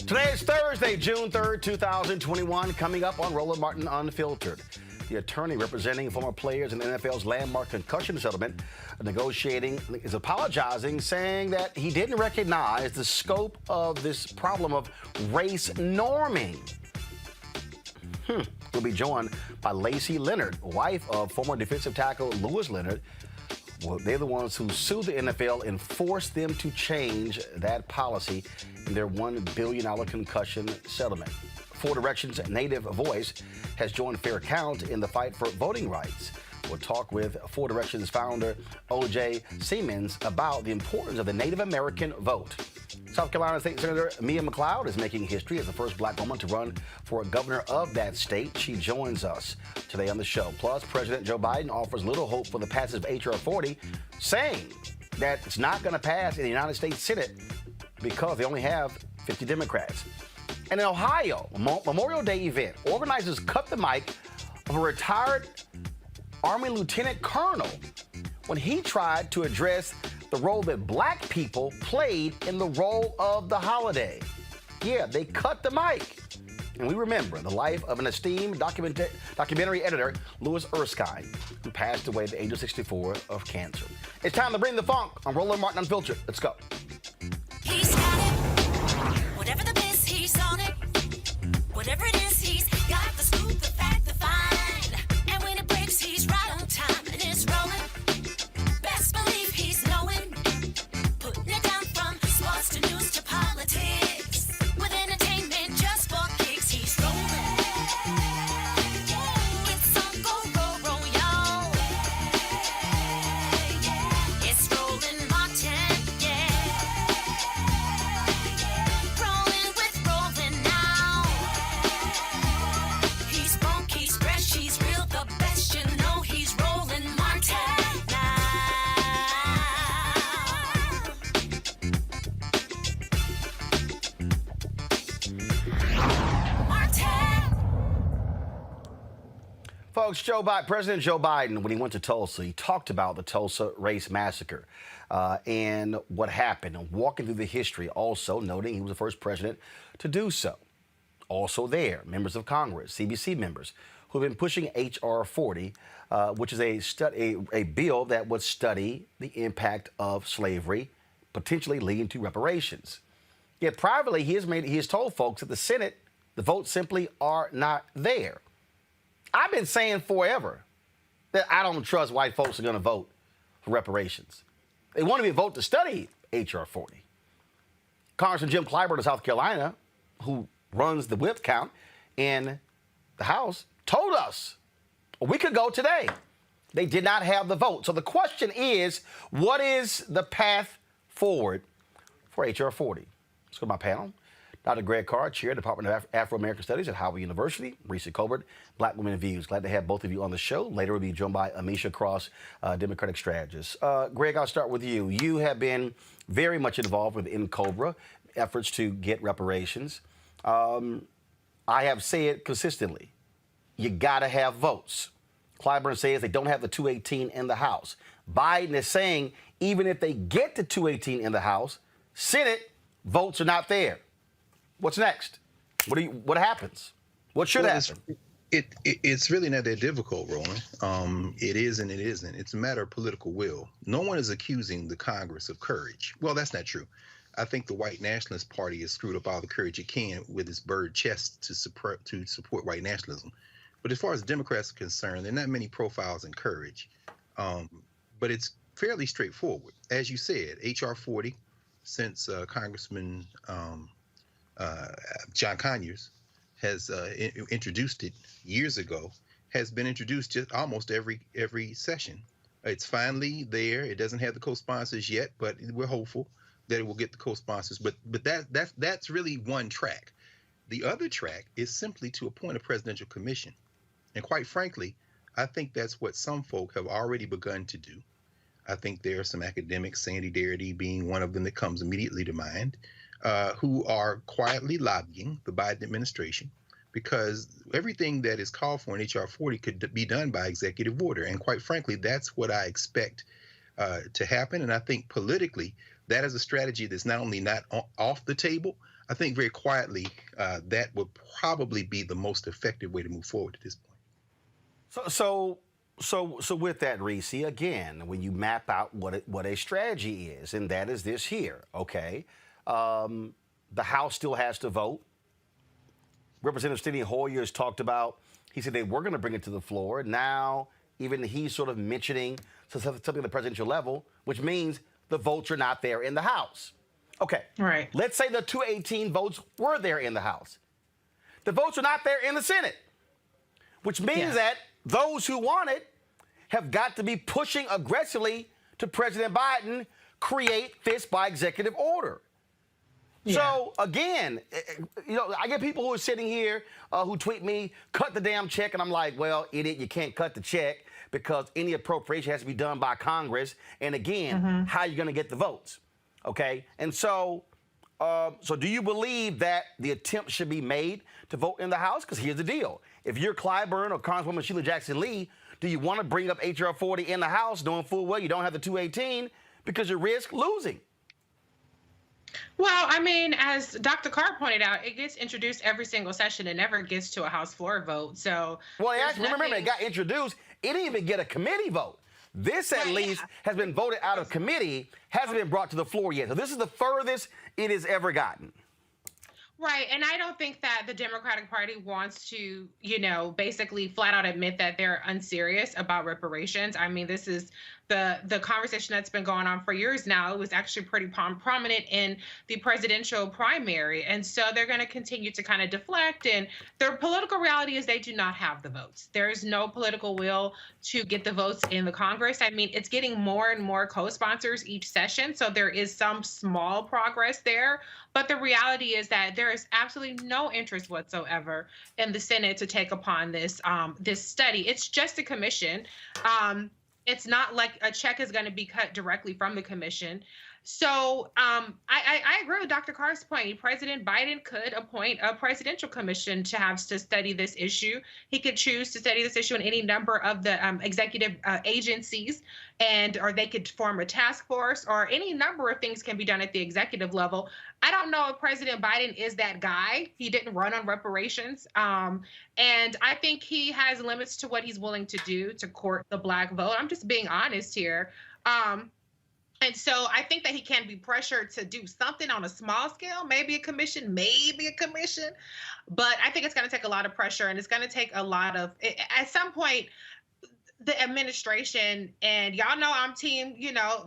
Today is Thursday, June 3rd, 2021. Coming up on Roland Martin Unfiltered. The attorney representing former players in the NFL's landmark concussion settlement is apologizing, saying that he didn't recognize the scope of this problem of race norming. We'll be joined by Lacey Leonard, wife of former defensive tackle Lewis Leonard. Well, they're the ones who sued the NFL and forced them to change that policy in their $1 billion concussion settlement. Four Directions' native voice has joined Fair Count in the fight for voting rights. We'll talk with Four Directions founder O.J. Siemens about the importance of the Native American vote. South Carolina State Senator Mia McLeod is making history as the first black woman to run for governor of that state. She joins us today on the show. Plus, President Joe Biden offers little hope for the passage of H.R. 40, saying that it's not going to pass in the United States Senate because they only have 50 Democrats. And in Ohio, a Memorial Day event, organizers cut the mic of a retired Army Lieutenant Colonel when he tried to address the role that black people played in the role of the holiday. Yeah, they cut the mic. And we remember the life of an esteemed documentary editor, Louis Erskine, who passed away at the age of 64 of cancer. It's time to bring the funk on Roland Martin Unfiltered. Let's go. He's got it. Whatever the biz, he's on it. Whatever it is, he's got the scoop, the fact, the find. And when it breaks, he's right on time and it's rolling. Best believe he's knowing. Putting it down from sports to news to politics. With entertainment just for kicks, he's rolling. It's on go, roll, y'all. It's Roland Martin, yeah. Rolling with Roland now. He's funk, he's fresh, he's real, the best, you know he's Roland Martin now. Martin. Folks, President Joe Biden, when he went to Tulsa, he talked about the Tulsa race massacre and what happened, and walking through the history, also noting he was the first president to do so. Also there, members of Congress, CBC members, who have been pushing H.R. 40, which is a bill that would study the impact of slavery, potentially leading to reparations. Yet privately, he has told folks at the Senate, the votes simply are not there. I've been saying forever that I don't trust white folks are going to vote for reparations. They want me to vote to study H.R. 40. Congressman Jim Clyburn of South Carolina, who runs the whip count in the House, told us a week ago today they did not have the vote. So the question is, what is the path forward for H.R. 40? Let's go to my panel. Dr. Greg Carr, Chair, Department of Afro-American Studies at Howard University. Reese Colbert, Black Women in Views. Glad to have both of you on the show. Later we'll be joined by Amisha Cross, Democratic strategist. Greg, I'll start with you. You have been very much involved within COBRA efforts to get reparations. I have said consistently, you got to have votes. Clyburn says they don't have the 218 in the House. Biden is saying even if they get the 218 in the House, Senate votes are not there. What's next? What happens? What should happen? It's really not that difficult, Roland. It is and it isn't. It's a matter of political will. No one is accusing the Congress of courage. Well, that's not true. I think the white nationalist party has screwed up all the courage it can with its bird chest to support white nationalism. But as far as Democrats are concerned, there are not many profiles in courage. But it's fairly straightforward. As you said, H.R. 40, since Congressman John Conyers has introduced it years ago, has been introduced just almost every session. It's finally there. It doesn't have the co-sponsors yet, but we're hopeful that it will get the co-sponsors. But that's really one track. The other track is simply to appoint a presidential commission. And quite frankly, I think that's what some folk have already begun to do. I think there are some academics, Sandy Darity being one of them that comes immediately to mind, who are quietly lobbying the Biden administration because everything that is called for in H.R. 40 could be done by executive order. And quite frankly, that's what I expect to happen. And I think politically, that is a strategy that's not only not off the table, I think very quietly that would probably be the most effective way to move forward at this point. So with that, Reese, again, when you map out what a strategy is, and that is this here, okay? The House still has to vote. Representative Steny Hoyer has talked about, he said they were going to bring it to the floor. Now, even he's sort of mentioning something at the presidential level, which means the votes are not there in the House. Okay. Right. Let's say the 218 votes were there in the House. The votes are not there in the Senate, which means that those who want it have got to be pushing aggressively to President Biden create this by executive order. Yeah. So, again, I get people who are sitting here who tweet me, cut the damn check, and I'm like, well, idiot, you can't cut the check because any appropriation has to be done by Congress. And again, how are you going to get the votes? Okay? And so do you believe that the attempt should be made to vote in the House? Because here's the deal. If you're Clyburn or Congresswoman Sheila Jackson Lee, do you want to bring up H.R. 40 in the House knowing full well you don't have the 218 because you risk losing? Well, I mean, as Dr. Carr pointed out, it gets introduced every single session. It never gets to a House floor vote. So, well, actually, remember, it got introduced. It didn't even get a committee vote. This, at least, has been voted out of committee, hasn't been brought to the floor yet. So this is the furthest it has ever gotten. Right. And I don't think that the Democratic Party wants to, basically flat out admit that they're unserious about reparations. I mean, this is the conversation that's been going on for years now. It was actually pretty prominent in the presidential primary. And so they're going to continue to kind of deflect. And their political reality is they do not have the votes. There is no political will to get the votes in the Congress. I mean, it's getting more and more co-sponsors each session. So there is some small progress there. But the reality is that there is absolutely no interest whatsoever in the Senate to take upon this this study. It's just a commission. It's not like a check is going to be cut directly from the commission. So I agree with Dr. Carr's point. President Biden could appoint a presidential commission to study this issue. He could choose to study this issue in any number of the executive agencies, or they could form a task force, or any number of things can be done at the executive level. I don't know if President Biden is that guy. He didn't run on reparations. And I think he has limits to what he's willing to do to court the Black vote. I'm just being honest here. And so I think that he can be pressured to do something on a small scale, maybe a commission. But I think it's going to take a lot of pressure, and it's going to take a lot of, at some point, the administration, and y'all know I'm team,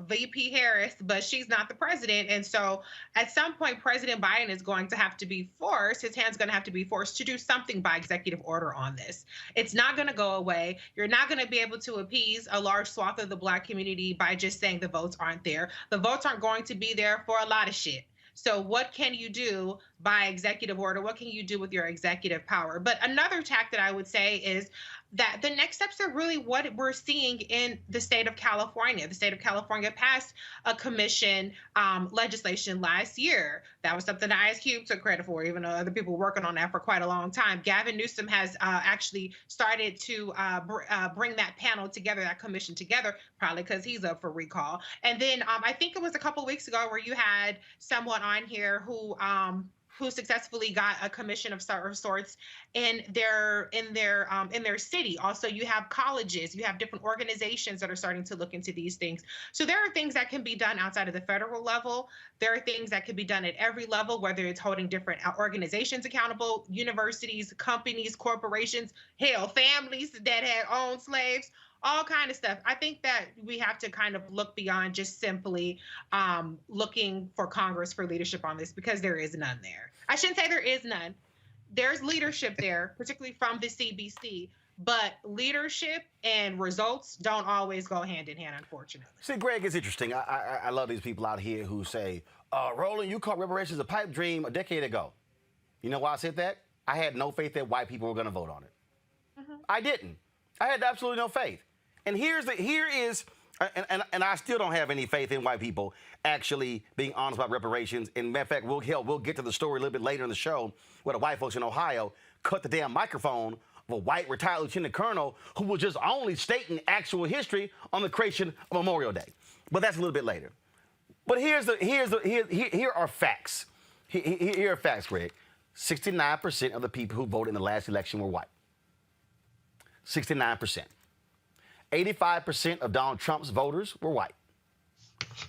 VP Harris, but she's not the president. And so at some point, President Biden is going to have to be forced, his hand's going to have to be forced to do something by executive order on this. It's not going to go away. You're not going to be able to appease a large swath of the Black community by just saying the votes aren't there. The votes aren't going to be there for a lot of shit. So what can you do by executive order? What can you do with your executive power? But another tack that I would say is that the next steps are really what we're seeing in the state of California. The state of California passed a commission legislation last year. That was something that Ice Cube took credit for, even though other people were working on that for quite a long time. Gavin Newsom has actually started to bring that panel together, that commission together, probably because he's up for recall. And then I think it was a couple of weeks ago where you had someone on here who successfully got a commission of sorts in their city. Also, you have colleges, you have different organizations that are starting to look into these things. So there are things that can be done outside of the federal level. There are things that can be done at every level, whether it's holding different organizations accountable, universities, companies, corporations, hell, families that had owned slaves, all kind of stuff. I think that we have to kind of look beyond just simply looking for Congress for leadership on this, because there is none there. I shouldn't say there is none. There's leadership there, particularly from the CBC, but leadership and results don't always go hand in hand, unfortunately. See, Greg, it's interesting. I love these people out here who say, Roland, you called reparations a pipe dream a decade ago. You know why I said that? I had no faith that white people were going to vote on it. I didn't. I had absolutely no faith. And and I still don't have any faith in white people actually being honest about reparations. And matter of fact, we'll get to the story a little bit later in the show where the white folks in Ohio cut the damn microphone of a white retired lieutenant colonel who was just only stating actual history on the creation of Memorial Day. But that's a little bit later. But here are facts. Here are facts, Greg. 69% of the people who voted in the last election were white. 69%. 85% of Donald Trump's voters were white.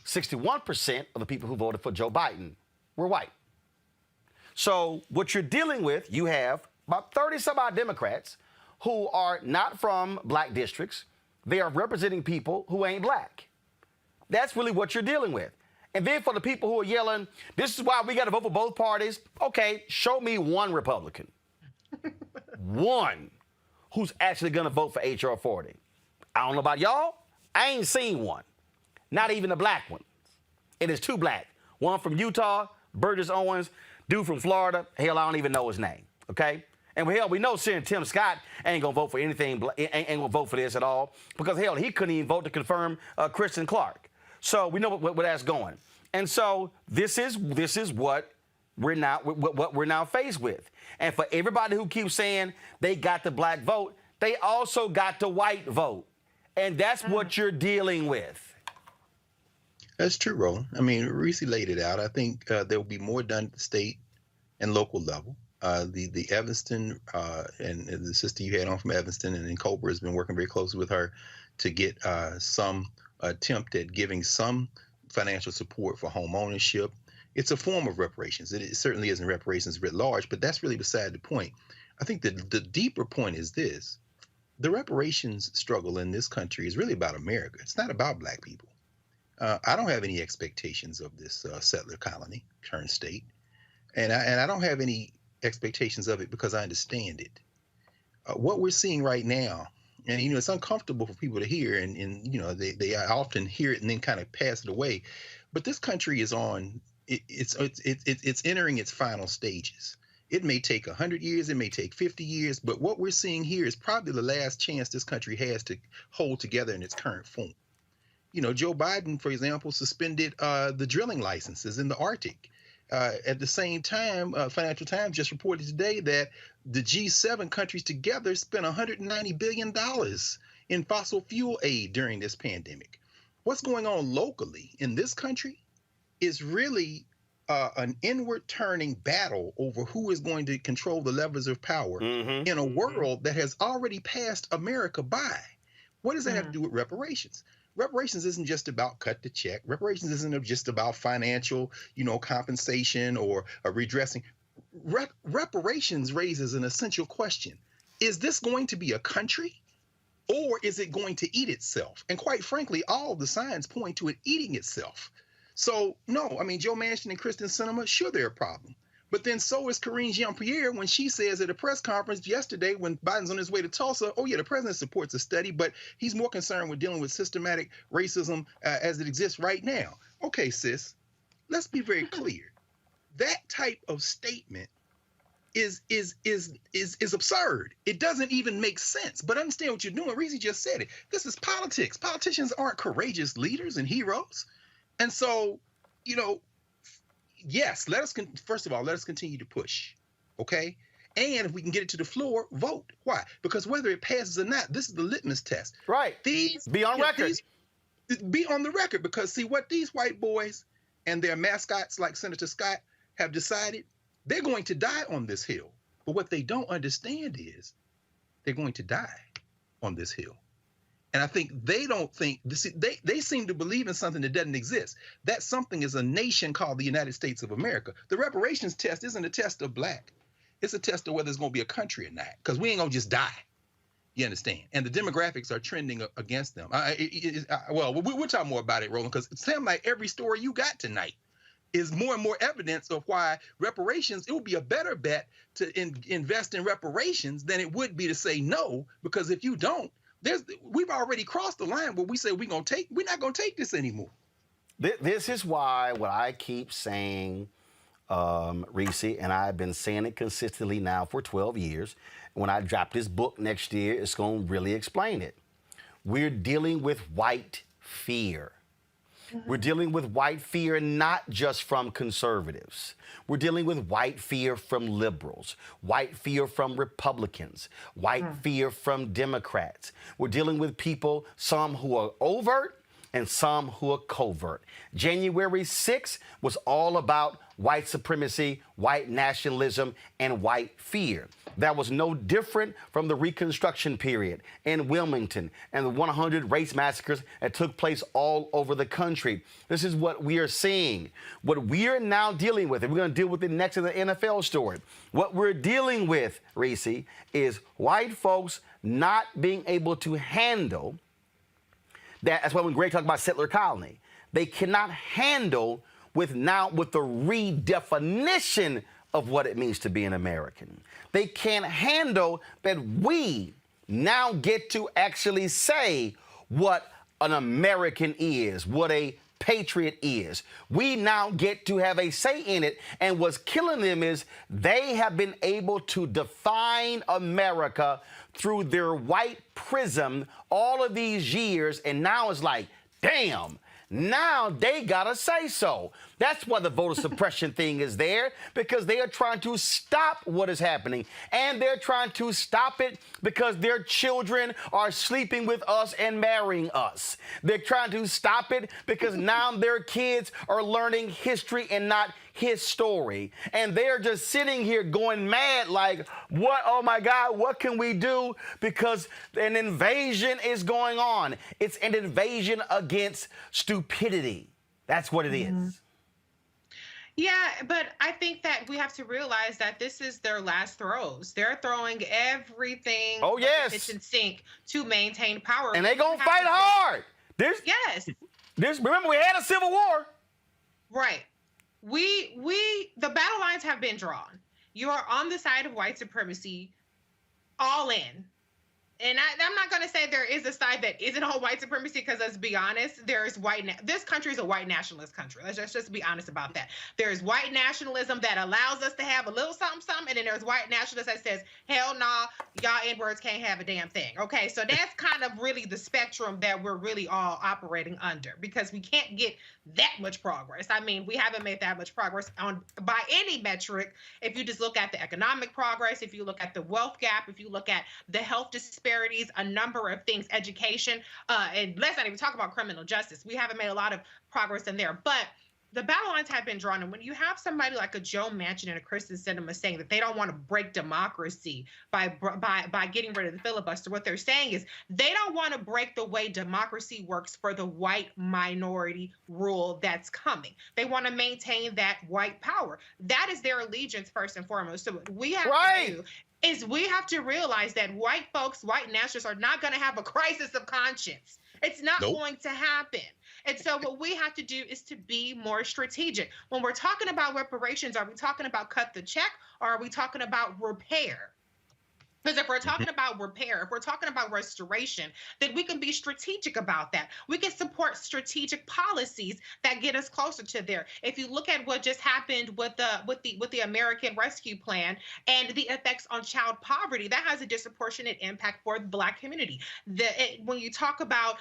61% of the people who voted for Joe Biden were white. So what you're dealing with, you have about 30-some-odd Democrats who are not from black districts. They are representing people who ain't black. That's really what you're dealing with. And then for the people who are yelling, this is why we got to vote for both parties. Okay, show me one Republican. One who's actually going to vote for H.R. 40. I don't know about y'all. I ain't seen one. Not even a black one. It is two black. One from Utah, Burgess Owens, dude from Florida. Hell, I don't even know his name. Okay? And hell, we know Senator Tim Scott ain't gonna vote for anything, ain't gonna vote for this at all. Because hell, he couldn't even vote to confirm Kristen Clark. So we know where that's going. And so this is what we're now faced with. And for everybody who keeps saying they got the black vote, they also got the white vote. And that's what you're dealing with. That's true, Roland. I mean, Reese laid it out. I think there will be more done at the state and local level. The Evanston and the sister you had on from Evanston and then Cobra has been working very closely with her to get some attempt at giving some financial support for home ownership. It's a form of reparations. It certainly isn't reparations writ large, but that's really beside the point. I think that the deeper point is this. The reparations struggle in this country is really about America. It's not about black people. I don't have any expectations of this settler colony turned state. And I don't have any expectations of it because I understand it. What we're seeing right now, and it's uncomfortable for people to hear, and they often hear it and then kind of pass it away. But this country is it's entering its final stages. It may take 100 years, it may take 50 years, but what we're seeing here is probably the last chance this country has to hold together in its current form. Joe Biden, for example, suspended the drilling licenses in the Arctic. At the same time, Financial Times just reported today that the G7 countries together spent $190 billion in fossil fuel aid during this pandemic. What's going on locally in this country is really an inward turning battle over who is going to control the levers of power in a world that has already passed America by. What does that have to do with reparations? Reparations isn't just about cut the check. Reparations isn't just about financial, compensation or redressing. Reparations raises an essential question. Is this going to be a country or is it going to eat itself? And quite frankly, all the signs point to it eating itself. So, no, I mean, Joe Manchin and Kristen Sinema, sure, they're a problem. But then so is Karine Jean-Pierre when she says at a press conference yesterday when Biden's on his way to Tulsa, oh, yeah, the president supports a study, but he's more concerned with dealing with systematic racism as it exists right now. Okay, sis, let's be very clear. That type of statement is absurd. It doesn't even make sense. But understand what you're doing. Reese just said it. This is politics. Politicians aren't courageous leaders and heroes. And so, yes, first of all, let us continue to push, okay? And if we can get it to the floor, vote. Why? Because whether it passes or not, this is the litmus test. Right. Be on record. Be on the record because, see, what these white boys and their mascots like Senator Scott have decided, they're going to die on this hill. But what they don't understand is they're going to die on this hill. And I think they don't think they seem to believe in something that doesn't exist. That something is a nation called the United States of America. The reparations test isn't a test of black. It's a test of whether it's going to be a country or not, because we ain't going to just die. You understand? And the demographics are trending against them. We'll talk more about it, Roland, because it sounds like every story you got tonight is more and more evidence of why reparations, it would be a better bet to invest in reparations than it would be to say no, because if you don't, we've already crossed the line where we say we're not going to take this anymore. This is why what I keep saying, Reese, and I've been saying it consistently now for 12 years. When I drop this book next year, it's going to really explain it. We're dealing with white fear. We're dealing with white fear not just from conservatives. We're dealing with white fear from liberals, white fear from Republicans, white fear from Democrats. We're dealing with people, some who are overt and some who are covert. January 6th was all about white supremacy, white nationalism, and white fear. That was no different from the Reconstruction period in Wilmington and the 100 race massacres that took place all over the country. This is what we are seeing. What we are now dealing with, and we're going to deal with it next in the NFL story. What we're dealing with, Reese, is white folks not being able to handle that. That's why when Greg talked about settler colony, they cannot handle with the redefinition of what it means to be an American. They can't handle that we, now get to actually say what an American is, what a patriot is. We now get to have a say in it. And what's killing them is they have been able to define America through their white prism all of these years. And now it's like, damn. Now they gotta say so. That's why the voter suppression thing is there, because they are trying to stop what is happening. And they're trying to stop it because their children are sleeping with us and marrying us. They're trying to stop it because now their kids are learning history and not his story. And they're just sitting here going mad like, what? Oh my God, what can we do? Because an invasion is going on. It's an invasion against stupidity. That's what it is. Yeah, but I think that we have to realize that this is their last throws. They're throwing everything Oh, at yes. the kitchen sink to maintain power. And they're going to fight hard. Yes. Remember, we had a civil war. Right. The battle lines have been drawn. You are on the side of white supremacy, all in. And I'm not going to say there is a side that isn't on white supremacy, because let's be honest, this country is a white nationalist country. Let's just be honest about that. There's white nationalism that allows us to have a little something, and then there's white nationalism that says, hell nah, y'all N-words can't have a damn thing. Okay, so that's kind of really the spectrum that we're really all operating under, because we can't get that much progress. I mean, we haven't made that much progress by any metric. If you just look at the economic progress, if you look at the wealth gap, if you look at the health disparities, a number of things, education, and let's not even talk about criminal justice. We haven't made a lot of progress in there, but the battle lines have been drawn. And when you have somebody like a Joe Manchin and a Kristen Sinema saying that they don't want to break democracy by getting rid of the filibuster, what they're saying is they don't want to break the way democracy works for the white minority rule that's coming. They want to maintain that white power. That is their allegiance first and foremost. So what we have to do is we have to realize that white folks, white nationalists, are not going to have a crisis of conscience. It's not going to happen. And so what we have to do is to be more strategic. When we're talking about reparations, are we talking about cut the check, or are we talking about repair? Because if we're talking about repair, if we're talking about restoration, then we can be strategic about that. We can support strategic policies that get us closer to there. If you look at what just happened with the American Rescue Plan and the effects on child poverty, that has a disproportionate impact for the Black community. When you talk about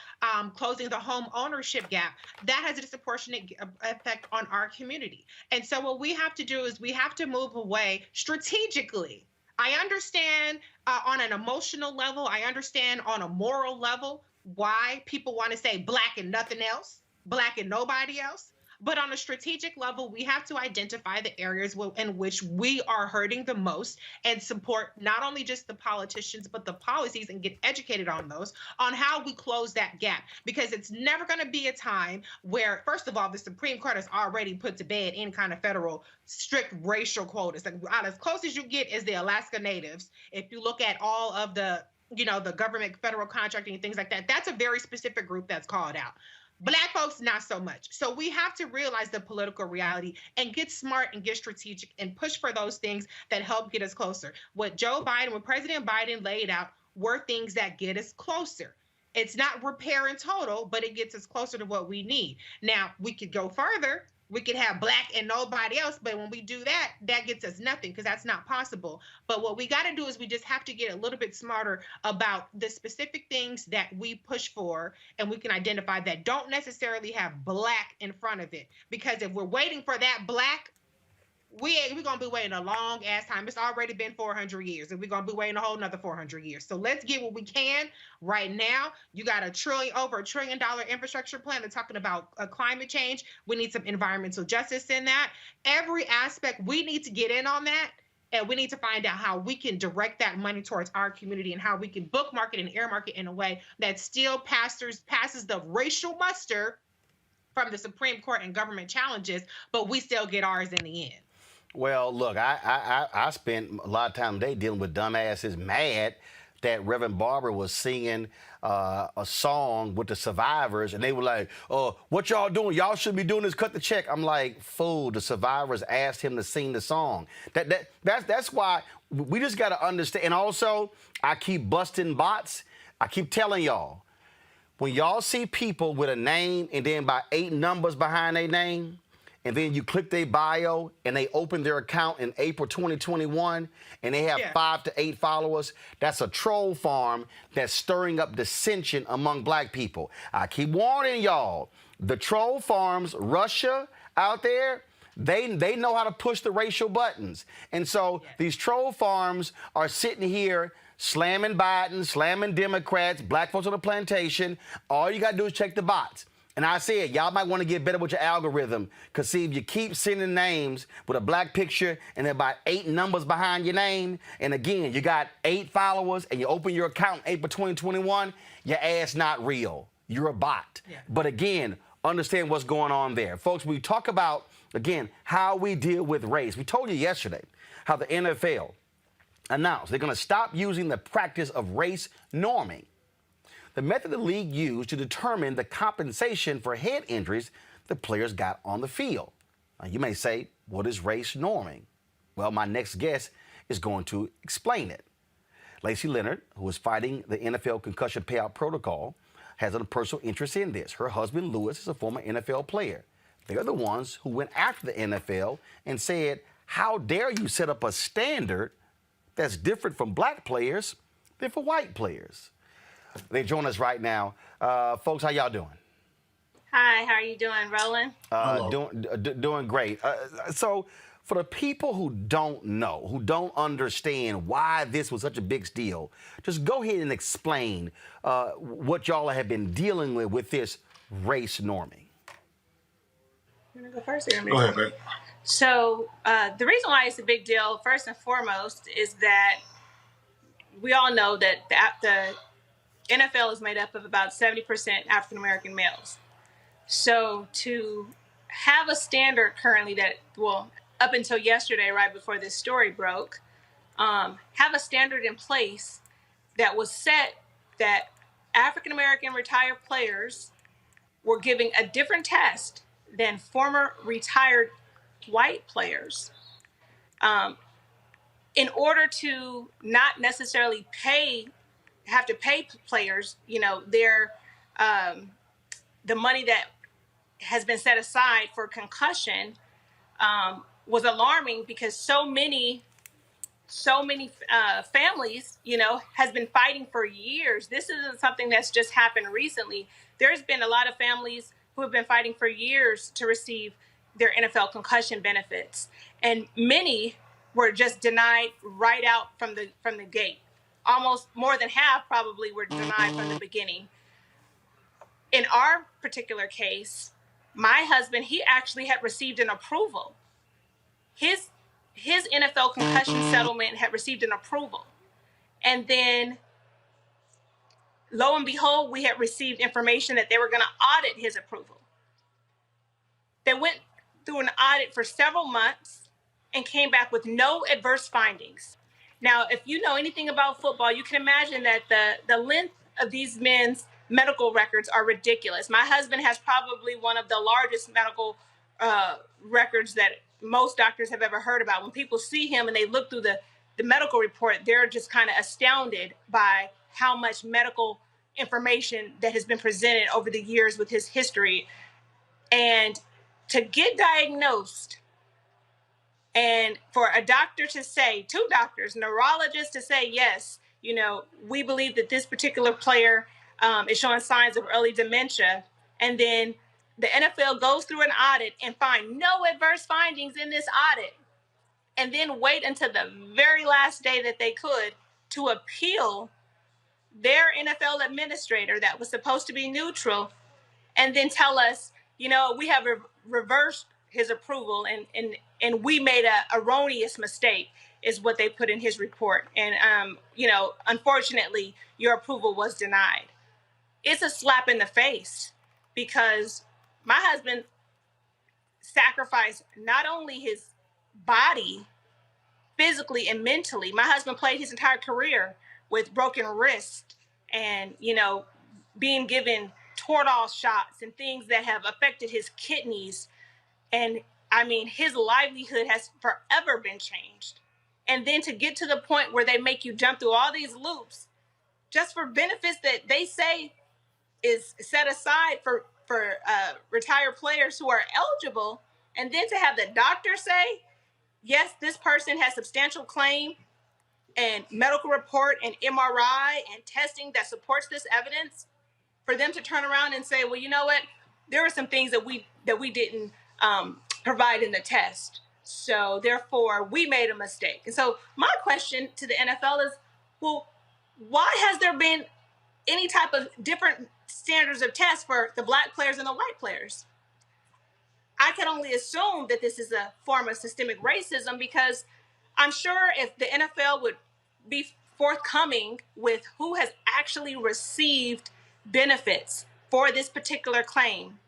closing the home ownership gap, that has a disproportionate effect on our community. And so what we have to do is we have to move away strategically. I understand on an emotional level, I understand on a moral level why people want to say Black and nothing else, Black and nobody else. But on a strategic level, we have to identify the areas in which we are hurting the most and support not only just the politicians, but the policies, and get educated on those, on how we close that gap. Because it's never going to be a time where, first of all, the Supreme Court has already put to bed any kind of federal strict racial quotas. Like, as close as you get is the Alaska Natives. If you look at all of the government, federal contracting and things like that, that's a very specific group that's called out. Black folks, not so much. So we have to realize the political reality and get smart and get strategic and push for those things that help get us closer. What President Biden laid out were things that get us closer. It's not repair in total, but it gets us closer to what we need. Now, we could go further. We could have Black and nobody else, but when we do that, that gets us nothing, because that's not possible. But what we got to do is we just have to get a little bit smarter about the specific things that we push for, and we can identify that don't necessarily have Black in front of it. Because if we're waiting for that Black, we're going to be waiting a long ass time. It's already been 400 years, and we're going to be waiting a whole nother 400 years. So let's get what we can right now. You got over $1 trillion infrastructure plan. They're talking about climate change. We need some environmental justice in that. Every aspect, we need to get in on that. And we need to find out how we can direct that money towards our community, and how we can bookmark it and earmark it in a way that still passes the racial muster from the Supreme Court and government challenges, but we still get ours in the end. Well, look, I spent a lot of time today dealing with dumbasses mad that Reverend Barber was singing a song with the survivors, and they were like, "Oh, what y'all doing? Y'all should be doing this. Cut the check." I'm like, "Fool!" The survivors asked him to sing the song. That's why we just got to understand. And also, I keep busting bots. I keep telling y'all, when y'all see people with a name and then by 8 numbers behind their name, and then you click their bio and they open their account in April 2021 and they have 5 to 8 followers, that's a troll farm that's stirring up dissension among black people. I keep warning y'all, the troll farms, Russia out there, they know how to push the racial buttons. And so these troll farms are sitting here slamming Biden, slamming Democrats, black folks on the plantation. All you got to do is check the bots. And I said, y'all might want to get better with your algorithm, because see, if you keep sending names with a black picture and then about 8 numbers behind your name, and again, you got 8 followers and you open your account in April 2021, your ass not real. You're a bot. Yeah. But again, understand what's going on there. Folks, we talk about, again, how we deal with race. We told you yesterday how the NFL announced they're going to stop using the practice of race norming, the method the league used to determine the compensation for head injuries the players got on the field. Now, you may say, what is race norming? Well, my next guest is going to explain it. Lacey Leonard, who is fighting the NFL concussion payout protocol, has a personal interest in this. Her husband, Lewis, is a former NFL player. They're the ones who went after the NFL and said, how dare you set up a standard that's different from black players than for white players? They join us right now. Folks, how y'all doing? Hi, how are you doing, Roland? Doing great. So for the people who don't know, who don't understand why this was such a big deal, just go ahead and explain what y'all have been dealing with this race norming. You want to go first? Or go ahead, babe. So the reason why it's a big deal, first and foremost, is that we all know that the NFL is made up of about 70% African-American males. So to have a standard currently that, well, up until yesterday, right before this story broke, have a standard in place that was set that African-American retired players were giving a different test than former retired white players in order to not necessarily have to pay players, their the money that has been set aside for concussion was alarming, because so many families, has been fighting for years. This isn't something that's just happened recently. There's been a lot of families who have been fighting for years to receive their NFL concussion benefits, and many were just denied right out from the gate. Almost more than half probably were denied from the beginning. In our particular case, my husband, he actually had received an approval. His NFL concussion settlement had received an approval. And then, lo and behold, we had received information that they were going to audit his approval. They went through an audit for several months and came back with no adverse findings. Now, if you know anything about football, you can imagine that the length of these men's medical records are ridiculous. My husband has probably one of the largest medical records that most doctors have ever heard about. When people see him and they look through the medical report, they're just kind of astounded by how much medical information that has been presented over the years with his history. And to get diagnosed, and for a doctor to say, 2 doctors, neurologists to say, yes, we believe that this particular player is showing signs of early dementia. And then the NFL goes through an audit and find no adverse findings in this audit, and then wait until the very last day that they could to appeal their NFL administrator that was supposed to be neutral, and then tell us, we have reversed his approval, and we made a erroneous mistake, is what they put in his report. And, unfortunately, your approval was denied. It's a slap in the face, because my husband sacrificed not only his body physically and mentally. My husband played his entire career with broken wrist and, being given Toradol shots and things that have affected his kidneys. And I mean, his livelihood has forever been changed. And then to get to the point where they make you jump through all these loops just for benefits that they say is set aside for retired players who are eligible, and then to have the doctor say, yes, this person has substantial claim and medical report and MRI and testing that supports this evidence, for them to turn around and say, well, you know what, there are some things that we didn't provide in the test, so therefore we made a mistake. And so my question to the NFL is, well, why has there been any type of different standards of tests for the black players and the white players? I can only assume that this is a form of systemic racism, because I'm sure if the NFL would be forthcoming with who has actually received benefits for this particular claim,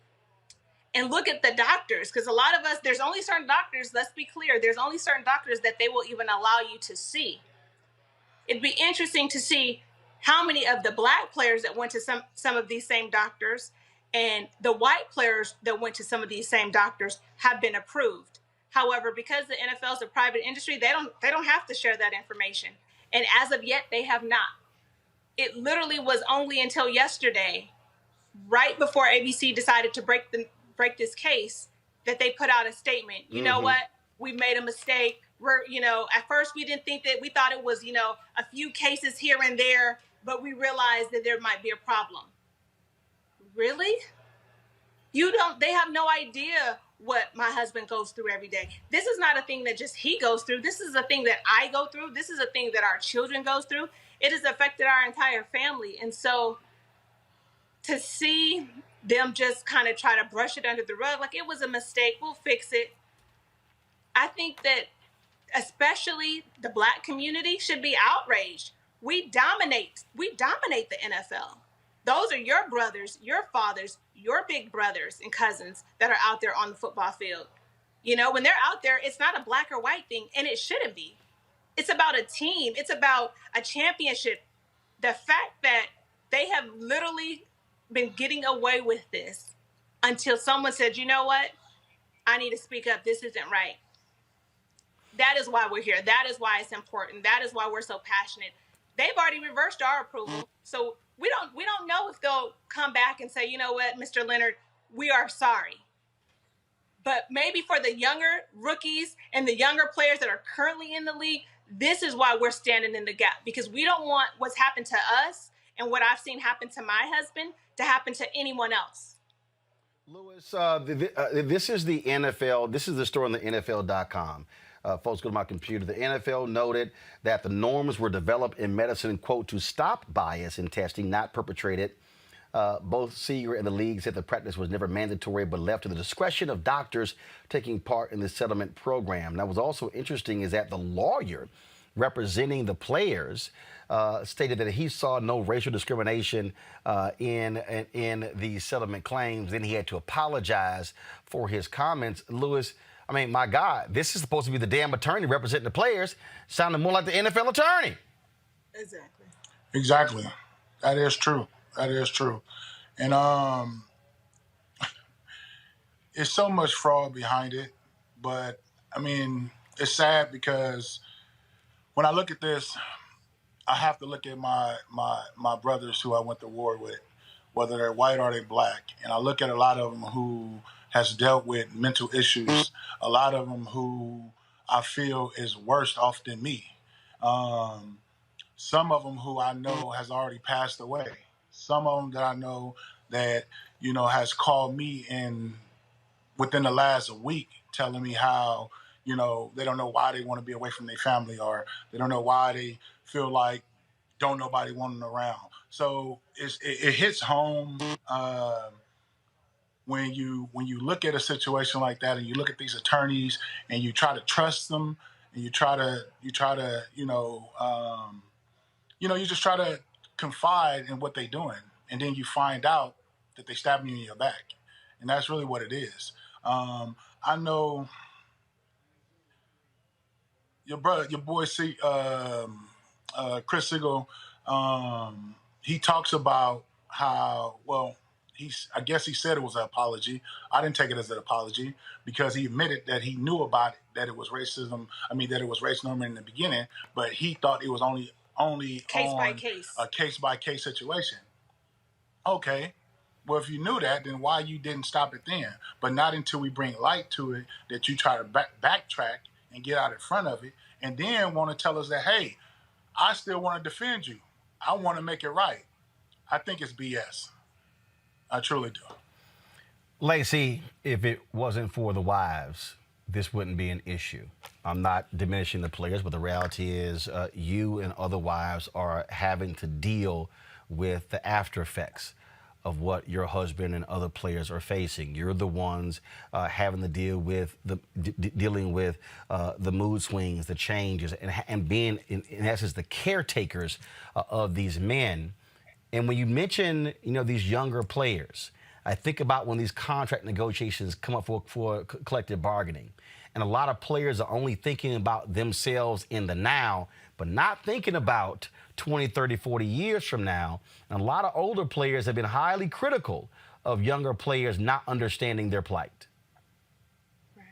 and look at the doctors, because a lot of us, there's only certain doctors, let's be clear, there's only certain doctors that they will even allow you to see. It'd be interesting to see how many of the black players that went to some of these same doctors and the white players that went to some of these same doctors have been approved. However, because the NFL is a private industry, they don't have to share that information. And as of yet, they have not. It literally was only until yesterday, right before ABC decided to break this case, that they put out a statement. You know what? We made a mistake. We're, at first we didn't think that, we thought it was, a few cases here and there, but we realized that there might be a problem. Really? They have no idea what my husband goes through every day. This is not a thing that just he goes through. This is a thing that I go through. This is a thing that our children goes through. It has affected our entire family. And so to see them just kind of try to brush it under the rug, like it was a mistake, we'll fix it. I think that especially the black community should be outraged. We dominate the NFL. Those are your brothers, your fathers, your big brothers and cousins that are out there on the football field. When they're out there, it's not a black or white thing, and it shouldn't be. It's about a team. It's about a championship. The fact that they have literally been getting away with this until someone said, you know what? I need to speak up. This isn't right. That is why we're here. That is why it's important. That is why we're so passionate. They've already reversed our approval. So we don't know if they'll come back and say, you know what, Mr. Leonard, we are sorry. But maybe for the younger rookies and the younger players that are currently in the league, this is why we're standing in the gap, because we don't want what's happened to us and what I've seen happen to my husband to happen to anyone else. Lewis, this is the NFL. This is the story on the NFL.com. Folks, go to my computer. The NFL noted that the norms were developed in medicine, quote, to stop bias in testing, not perpetrated. Both Seeger and the league said the practice was never mandatory, but left to the discretion of doctors taking part in the settlement program. Now, what's also interesting is that the lawyer representing the players stated that he saw no racial discrimination in the settlement claims. Then he had to apologize for his comments. Lewis, I mean, my God, this is supposed to be the damn attorney representing the players, sounding more like the NFL attorney. Exactly. That is true. And it's so much fraud behind it. But, I mean, it's sad because when I look at this, I have to look at my brothers who I went to war with, whether they're white or they're black. And I look at a lot of them who has dealt with mental issues, a lot of them who I feel is worse off than me. Some of them who I know has already passed away. Some of them that I know that, has called me in within the last week telling me how, they don't know why they want to be away from their family, or they don't know why they feel like don't nobody want them around. So it hits home when you look at a situation like that, and you look at these attorneys and you try to trust them, and you just try to confide in what they're doing, and then you find out that they stabbing you in your back, and that's really what it is. I know your boy Chris Siegel. He talks about how, well, I guess he said it was an apology. I didn't take it as an apology because he admitted that he knew about it, that it was racism. I mean, that it was race norming in the beginning, but he thought it was only Case by on case. a case by case situation. Okay. Well, if you knew that, then why you didn't stop it then? But not until we bring light to it that you try to backtrack and get out in front of it, and then want to tell us that, hey, I still want to defend you. I want to make it right. I think it's BS. I truly do. Lacey, if it wasn't for the wives, this wouldn't be an issue. I'm not diminishing the players, but the reality is you and other wives are having to deal with the after effects of what your husband and other players are facing. You're the ones having to deal with dealing with the mood swings, the changes, and being in essence the caretakers of these men. And when you mention, these younger players, I think about when these contract negotiations come up for collective bargaining. And a lot of players are only thinking about themselves in the now, but not thinking about 20, 30, 40 years from now. And a lot of older players have been highly critical of younger players not understanding their plight. Right.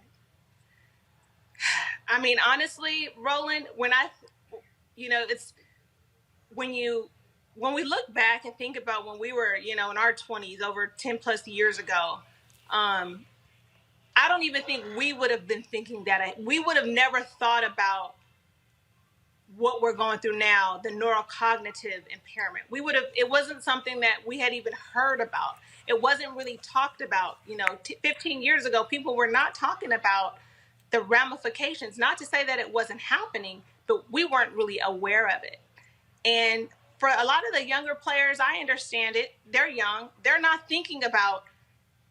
I mean, honestly, Roland, it's when we look back and think about when we were, in our 20s, over 10 plus years ago, I don't even think we would have been thinking that. We would have never thought about what we're going through now, the neurocognitive impairment. It wasn't something that we had even heard about. It wasn't really talked about. 15 years ago, people were not talking about the ramifications. Not to say that it wasn't happening, but we weren't really aware of it. And for a lot of the younger players, I understand it. They're young. They're not thinking about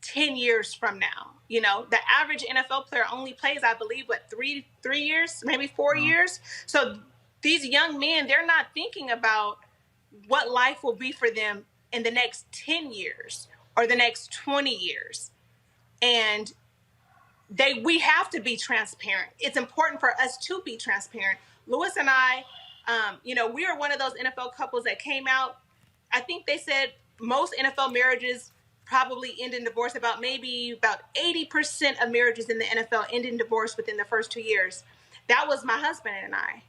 10 years from now. The average NFL player only plays, I believe, three years, maybe 4 years. So these young men, they're not thinking about what life will be for them in the next 10 years or the next 20 years. And we have to be transparent. It's important for us to be transparent. Lewis and I, we are one of those NFL couples that came out. I think they said most NFL marriages probably end in divorce. About 80% of marriages in the NFL end in divorce within the first 2 years. That was my husband and I.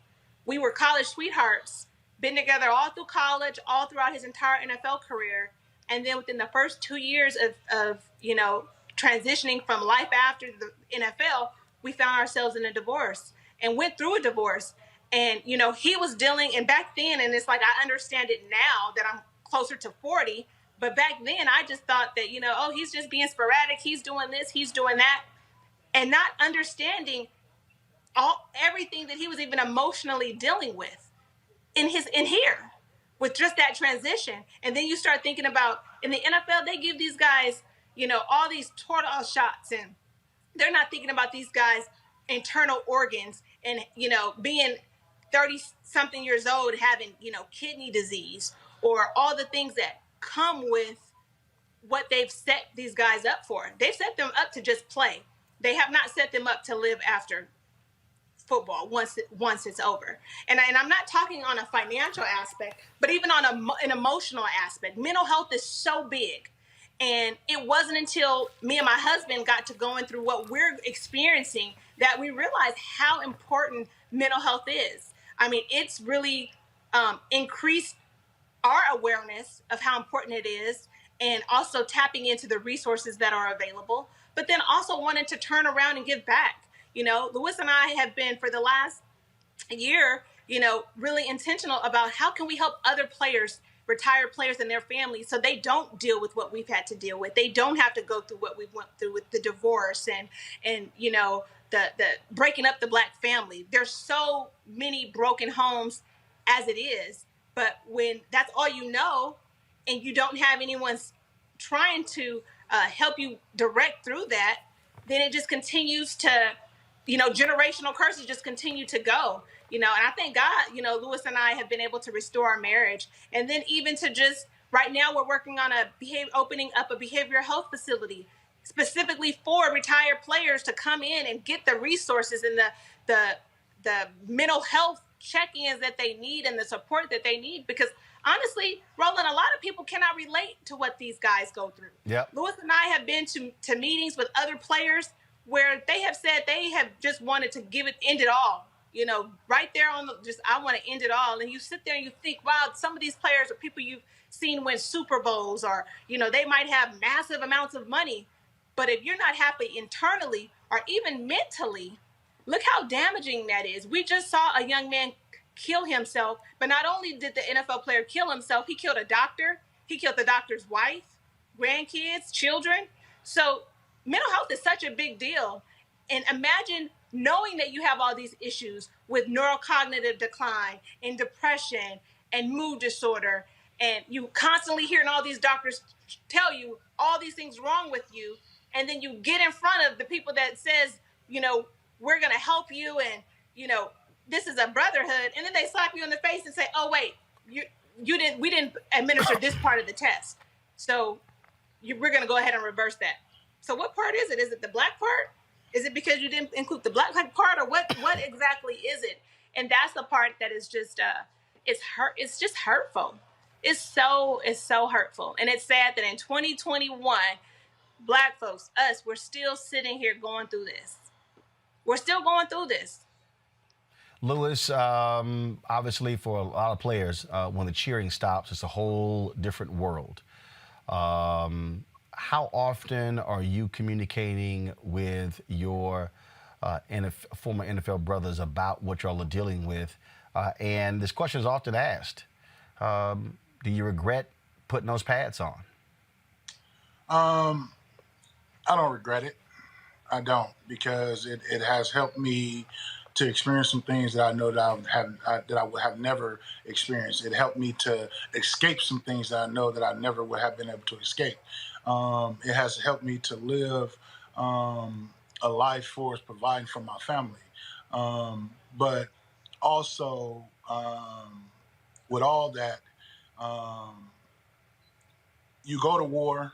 We were college sweethearts, been together all through college, all throughout his entire NFL career. And then within the first 2 years of transitioning from life after the NFL, we found ourselves in a divorce and went through a divorce. And, he was dealing, and back then, and it's like, I understand it now that I'm closer to 40, but back then I just thought that, he's just being sporadic. He's doing this, he's doing that, and not understanding everything that he was even emotionally dealing with in here with just that transition. And then you start thinking about in the NFL, they give these guys, all these Toradol shots, and they're not thinking about these guys' internal organs and, being 30 something years old, having, kidney disease, or all the things that come with what they've set these guys up for. They've set them up to just play. They have not set them up to live after football once it's over. And I'm not talking on a financial aspect, but even on an emotional aspect. Mental health is so big. And it wasn't until me and my husband got to going through what we're experiencing that we realized how important mental health is. I mean, it's really increased our awareness of how important it is, and also tapping into the resources that are available, but then also wanting to turn around and give back. Lewis and I have been for the last year, really intentional about how can we help other players, retired players and their families, so they don't deal with what we've had to deal with. They don't have to go through what we went through with the divorce and the breaking up the Black family. There's so many broken homes as it is, but when that's all and you don't have anyone trying to help you direct through that, then it just continues to, generational curses just continue to go, and I thank God, Lewis and I have been able to restore our marriage. And then even to just right now, we're working on opening up a behavioral health facility specifically for retired players to come in and get the resources and the mental health check-ins that they need and the support that they need. Because honestly, Roland, a lot of people cannot relate to what these guys go through. Yep. Lewis and I have been to meetings with other players where they have said they have just wanted to end it all. You know, right there on I want to end it all. And you sit there and you think, wow, some of these players are people you've seen win Super Bowls, or, you know, they might have massive amounts of money. But if you're not happy internally or even mentally, look how damaging that is. We just saw a young man kill himself, but not only did the NFL player kill himself, he killed a doctor. He killed the doctor's wife, grandkids, children. So mental health is such a big deal. And imagine knowing that you have all these issues with neurocognitive decline and depression and mood disorder, and you constantly hearing all these doctors tell you all these things wrong with you, and then you get in front of the people that says, you know, we're going to help you, and, you know, this is a brotherhood, and then they slap you in the face and say, oh, wait, we didn't administer this part of the test, so we're going to go ahead and reverse that. So what part is it? Is it the black part? Is it because you didn't include the black part, or what exactly is it? And that's the part that is just it's just hurtful. It's so hurtful. And it's sad that in 2021, Black folks, us, we're still sitting here going through this. We're still going through this. Lewis, obviously for a lot of players, when the cheering stops, it's a whole different world. How often are you communicating with your former NFL brothers about what y'all are dealing with? And this question is often asked. Do you regret putting those pads on? I don't regret it. I don't, because it has helped me to experience some things that I know that I would have never experienced. It helped me to escape some things that I know that I never would have been able to escape. It has helped me to live a life for providing for my family. But also, with all that, you go to war,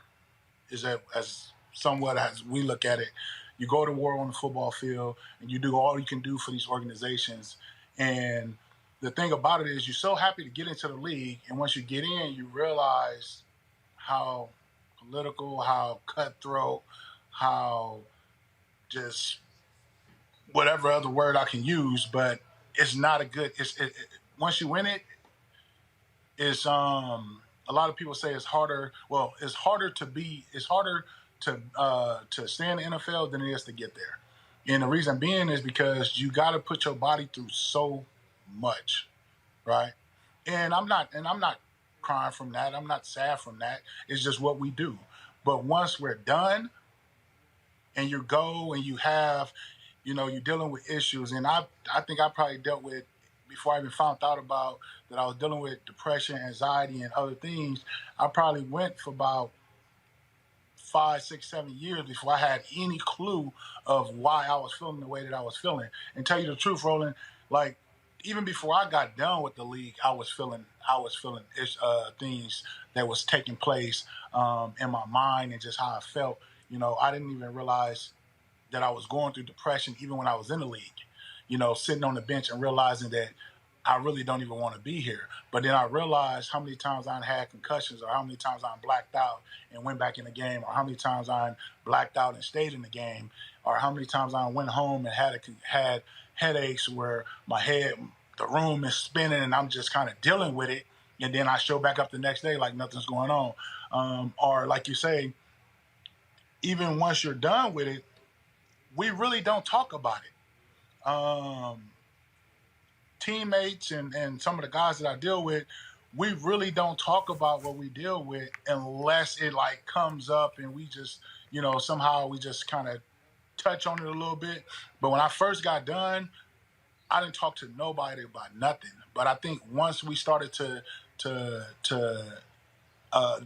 as somewhat as we look at it, you go to war on the football field and you do all you can do for these organizations. And the thing about it is, you're so happy to get into the league, and once you get in, you realize how political, how cutthroat, how just whatever other word I can use, but it's not a good. Once you win it, it's a lot of people say it's harder. Well, it's harder to stay in the NFL than it is to get there. And the reason being is because you got to put your body through so much, right? And I'm not crying from that. I'm not sad from that. It's just what we do. But once we're done, and you go and you have, you're dealing with issues. And I think I probably dealt with, before I even found out about that I was dealing with depression, anxiety, and other things, I probably went for about 5, 6, 7 years before I had any clue of why I was feeling the way that I was feeling. And tell you the truth, Roland, like, even before I got done with the league, I was feeling things that was taking place in my mind, and just how I felt. I didn't even realize that I was going through depression even when I was in the league. Sitting on the bench and realizing that I really don't even want to be here. But then I realized how many times I had concussions, or how many times I blacked out and went back in the game, or how many times I blacked out and stayed in the game, or how many times I went home and had headaches where the room is spinning and I'm just kind of dealing with it. And then I show back up the next day like nothing's going on. Or like you say, even once you're done with it, we really don't talk about it. Teammates and some of the guys that I deal with, we really don't talk about what we deal with unless it like comes up and we just, somehow we just kind of touch on it a little bit. But when I first got done, I didn't talk to nobody about nothing. But I think once we started to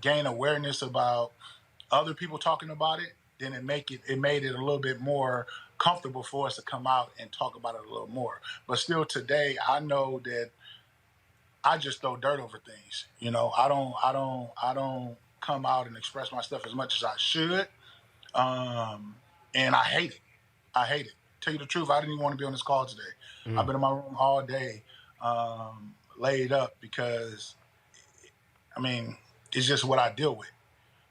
gain awareness about other people talking about it, then it made it a little bit more comfortable for us to come out and talk about it a little more. But still today, I know that I just throw dirt over things. I don't come out and express my stuff as much as I should. And I hate it. Tell you the truth, I didn't even want to be on this call today. I've been in my room all day, laid up because, I mean, it's just what I deal with,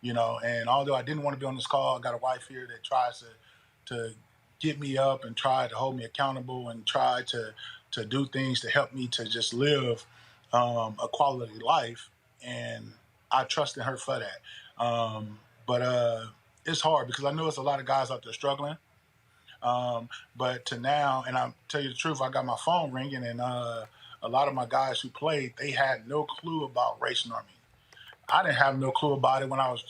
you know. And although I didn't want to be on this call, I got a wife here that tries to get me up and try to hold me accountable and try to do things to help me to just live a quality life. And I trust in her for that. But it's hard because I know it's a lot of guys out there struggling. But to now, and I'll tell you the truth, I got my phone ringing, and a lot of my guys who played, they had no clue about race norming. I didn't have no clue about it when I was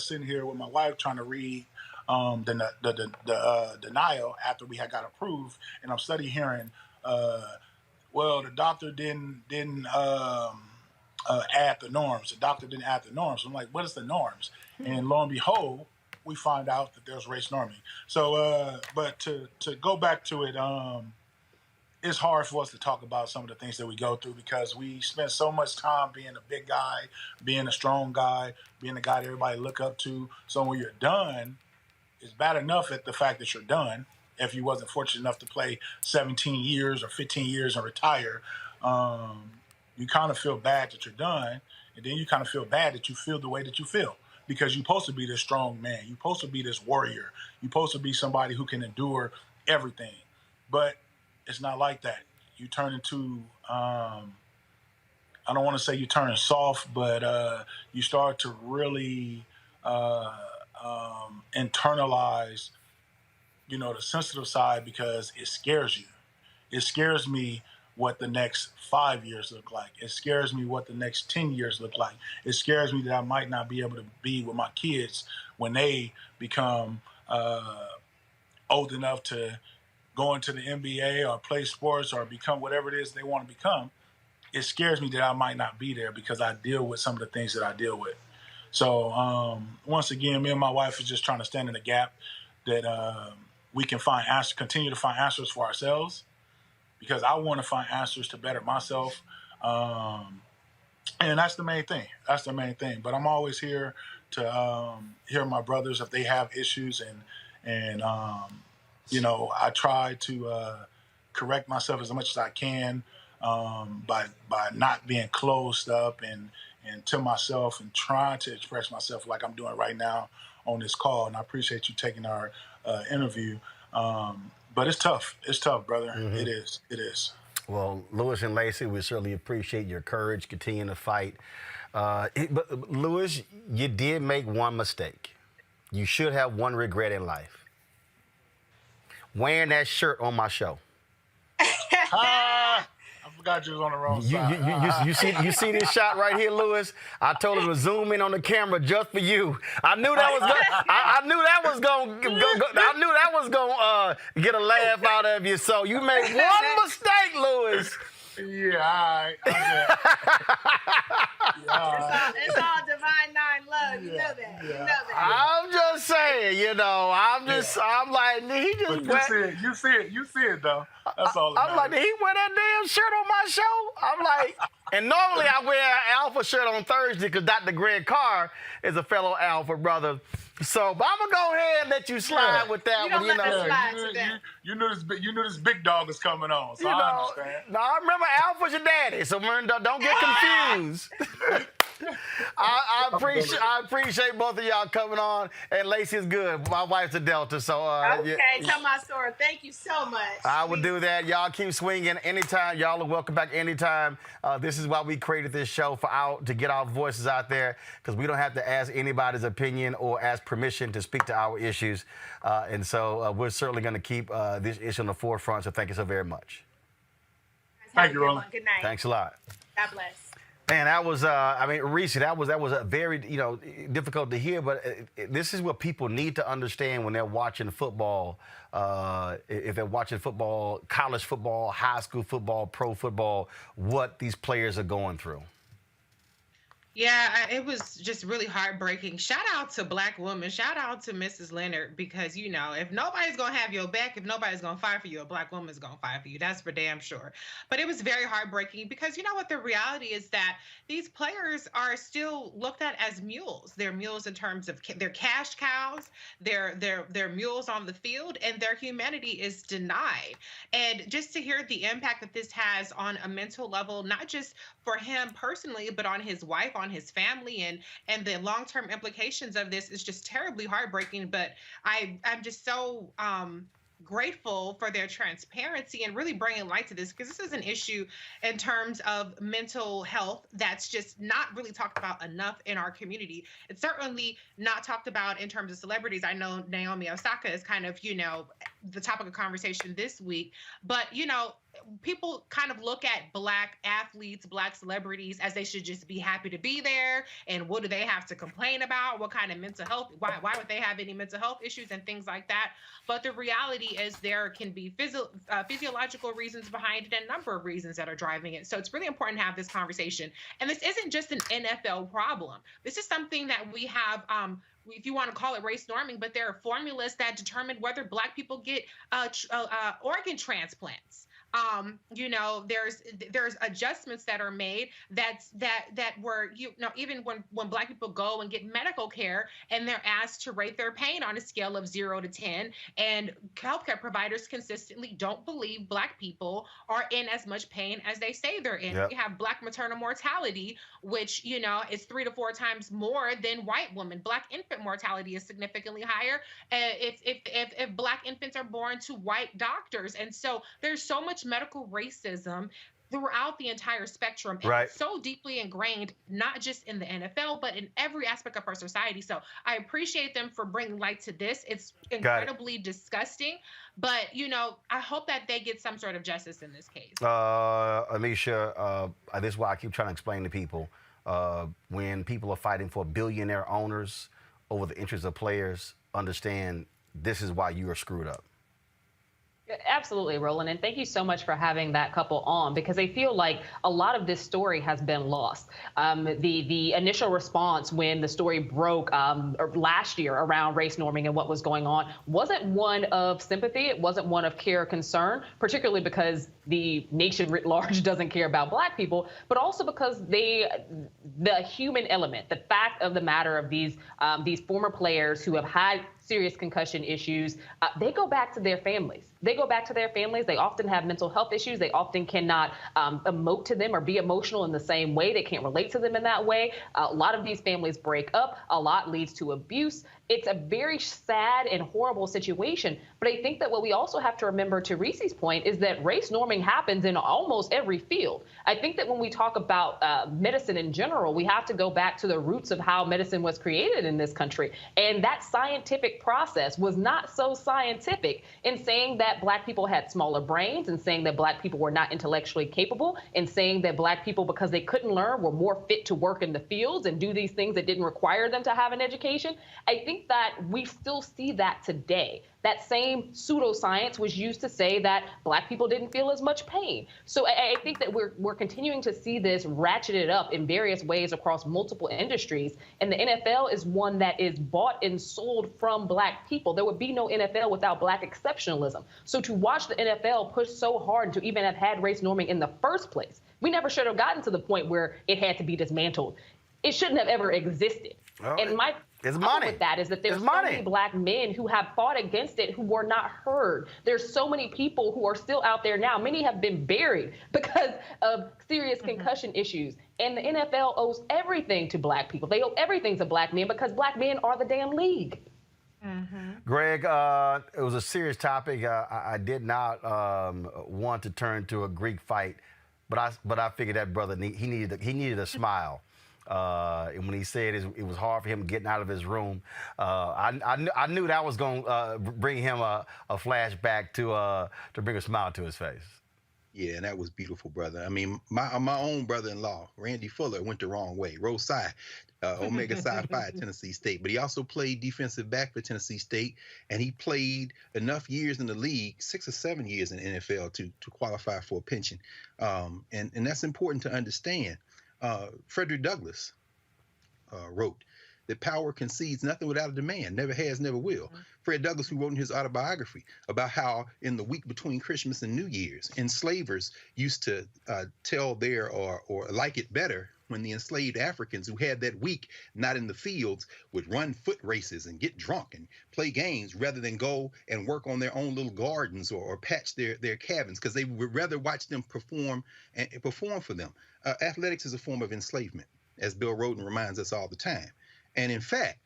sitting here with my wife trying to read the denial after we had got approved, and I'm studying hearing, well, the doctor didn't add the norms. The doctor didn't add the norms. I'm like, what is the norms? And lo and behold, we find out that there's race norming. So, but to go back to it, it's hard for us to talk about some of the things that we go through because we spend so much time being a big guy, being a strong guy, being the guy that everybody look up to. So when you're done, it's bad enough at the fact that you're done. If you wasn't fortunate enough to play 17 years or 15 years and retire, you kind of feel bad that you're done. And then you kind of feel bad that you feel the way that you feel because you're supposed to be this strong man. You're supposed to be this warrior. You're supposed to be somebody who can endure everything. But it's not like that. You turn into, I don't want to say you turn soft, but you start to really internalize, you know, the sensitive side because it scares you. It scares me what the next 5 years look like. It scares me what the next 10 years look like. It scares me that I might not be able to be with my kids when they become old enough to go into the NBA or play sports or become whatever it is they want to become. It scares me that I might not be there because I deal with some of the things that I deal with. So once again, me and my wife is just trying to stand in the gap that we can find answers, continue to find answers for ourselves, because I want to find answers to better myself. And that's the main thing. That's the main thing. But I'm always here to hear my brothers if they have issues, and you know, I try to correct myself as much as I can by not being closed up and to myself and trying to express myself like I'm doing right now on this call. And I appreciate you taking our interview. But it's tough. It's tough, brother. Mm-hmm. It is. It is. Well, Lewis and Lacey, we certainly appreciate your courage, continuing to fight. But Lewis, you did make one mistake. You should have one regret in life. Wearing that shirt on my show. I forgot you was on the wrong side. You see this shot right here, Lewis? I told him to zoom in on the camera just for you. I knew that was I knew that was gonna get a laugh out of you. So you made one mistake, Lewis. Yeah, all right. It's all divine nine love. You know that. You know that. I'm just saying, you know. I'm like, he just. But you see it though. That's all. I'm like, did he wear that damn shirt on my show? I'm like, and normally I wear an Alpha shirt on Thursday because Dr. Greg Carr is a fellow Alpha brother. So, but I'm gonna go ahead and let you slide with that one. You knew this big dog is coming on. So I understand. No, I remember Alpha's your daddy, so don't get confused. I appreciate both of y'all coming on, and Lacey's good. My wife's a Delta, so tell my story. Thank you so much. I would do that. Y'all keep swinging anytime. Y'all are welcome back anytime. This is why we created this show to get our voices out there, because we don't have to ask anybody's opinion or ask permission to speak to our issues, and so we're certainly going to keep this issue on the forefront. So thank you so very much. Thank you, Roland. Good night. Thanks a lot. God bless. Man, that was, Reese, that was a very, difficult to hear, but this is what people need to understand when they're watching football. If they're watching football, college football, high school football, pro football, what these players are going through. Yeah, it was just really heartbreaking. Shout out to Black women. Shout out to Mrs. Leonard because if nobody's gonna have your back, if nobody's gonna fight for you, a Black woman's gonna fight for you. That's for damn sure. But it was very heartbreaking because you know what the reality is that these players are still looked at as mules. They're mules in terms of they're cash cows. They're mules on the field, and their humanity is denied. And just to hear the impact that this has on a mental level, not just for him personally, but on his wife, on his family, and the long-term implications of this is just terribly heartbreaking. But I'm just so grateful for their transparency and really bringing light to this, because this is an issue in terms of mental health that's just not really talked about enough in our community. It's certainly not talked about in terms of celebrities. I know Naomi Osaka is kind of the topic of conversation this week, but people kind of look at Black athletes, Black celebrities as they should just be happy to be there. And what do they have to complain about? What kind of mental health? Why would they have any mental health issues and things like that? But the reality is there can be physiological reasons behind it and a number of reasons that are driving it. So it's really important to have this conversation. And this isn't just an NFL problem. This is something that we have if you want to call it race norming, but there are formulas that determine whether Black people get organ transplants. There's adjustments that are made that were even when Black people go and get medical care and they're asked to rate their pain on a scale of 0 to 10, and healthcare providers consistently don't believe Black people are in as much pain as they say they're in. Yep. We have Black maternal mortality, which is 3 to 4 times more than white women. Black infant mortality is significantly higher if Black infants are born to white doctors, and so there's so much medical racism throughout the entire spectrum. And Right. It's so deeply ingrained, not just in the NFL, but in every aspect of our society. So I appreciate them for bringing light to this. It's incredibly disgusting, but I hope that they get some sort of justice in this case. Amisha, this is why I keep trying to explain to people, when people are fighting for billionaire owners over the interests of players, understand this is why you are screwed up. Absolutely, Roland, and thank you so much for having that couple on, because I feel like a lot of this story has been lost. The initial response when the story broke last year around race norming and what was going on wasn't one of sympathy. It wasn't one of care or concern, particularly because the nation writ large doesn't care about Black people, but also because the human element, the fact of the matter of these former players who have had serious concussion issues, they go back to their families. They often have mental health issues. They often cannot emote to them or be emotional in the same way. They can't relate to them in that way. A lot of these families break up. A lot leads to abuse. It's a very sad and horrible situation. But I think that what we also have to remember, to Reese's point, is that race norming happens in almost every field. I think that when we talk about medicine in general, we have to go back to the roots of how medicine was created in this country. And that scientific process was not so scientific in saying that Black people had smaller brains, and saying that Black people were not intellectually capable, and saying that Black people, because they couldn't learn, were more fit to work in the fields and do these things that didn't require them to have an education. I think that we still see that today. That same pseudoscience was used to say that Black people didn't feel as much pain. So I think that we're continuing to see this ratcheted up in various ways across multiple industries. And the NFL is one that is bought and sold from Black people. There would be no NFL without Black exceptionalism. So to watch the NFL push so hard to even have had race norming in the first place, we never should have gotten to the point where it had to be dismantled. It shouldn't have ever existed. And my problem with that is that there's so many Black men who have fought against it who were not heard. There's so many people who are still out there now. Many have been buried because of serious concussion issues. And the NFL owes everything to Black people. They owe everything to Black men because Black men are the damn league. Greg, it was a serious topic. I did not want to turn to a Greek fight, but I figured that brother he needed a smile. And when he said it was hard for him getting out of his room, I knew that was going to bring him a flashback to bring a smile to his face. Yeah, and that was beautiful, brother. I mean, my own brother-in-law, Randy Fuller, went the wrong way. Rose Psi, Omega Psi Phi at Tennessee State. But he also played defensive back for Tennessee State, and he played enough years in the league, 6 or 7 years in the NFL, to qualify for a pension. And that's important to understand. Frederick Douglass wrote, that power concedes nothing without a demand, never has, never will. Mhm. Fred Douglass, who wrote in his autobiography about how in the week between Christmas and New Year's, enslavers used to tell their or like it better when the enslaved Africans who had that week not in the fields would run foot races and get drunk and play games rather than go and work on their own little gardens or patch their cabins, because they would rather watch them perform for them. Athletics is a form of enslavement, as Bill Roden reminds us all the time. And in fact,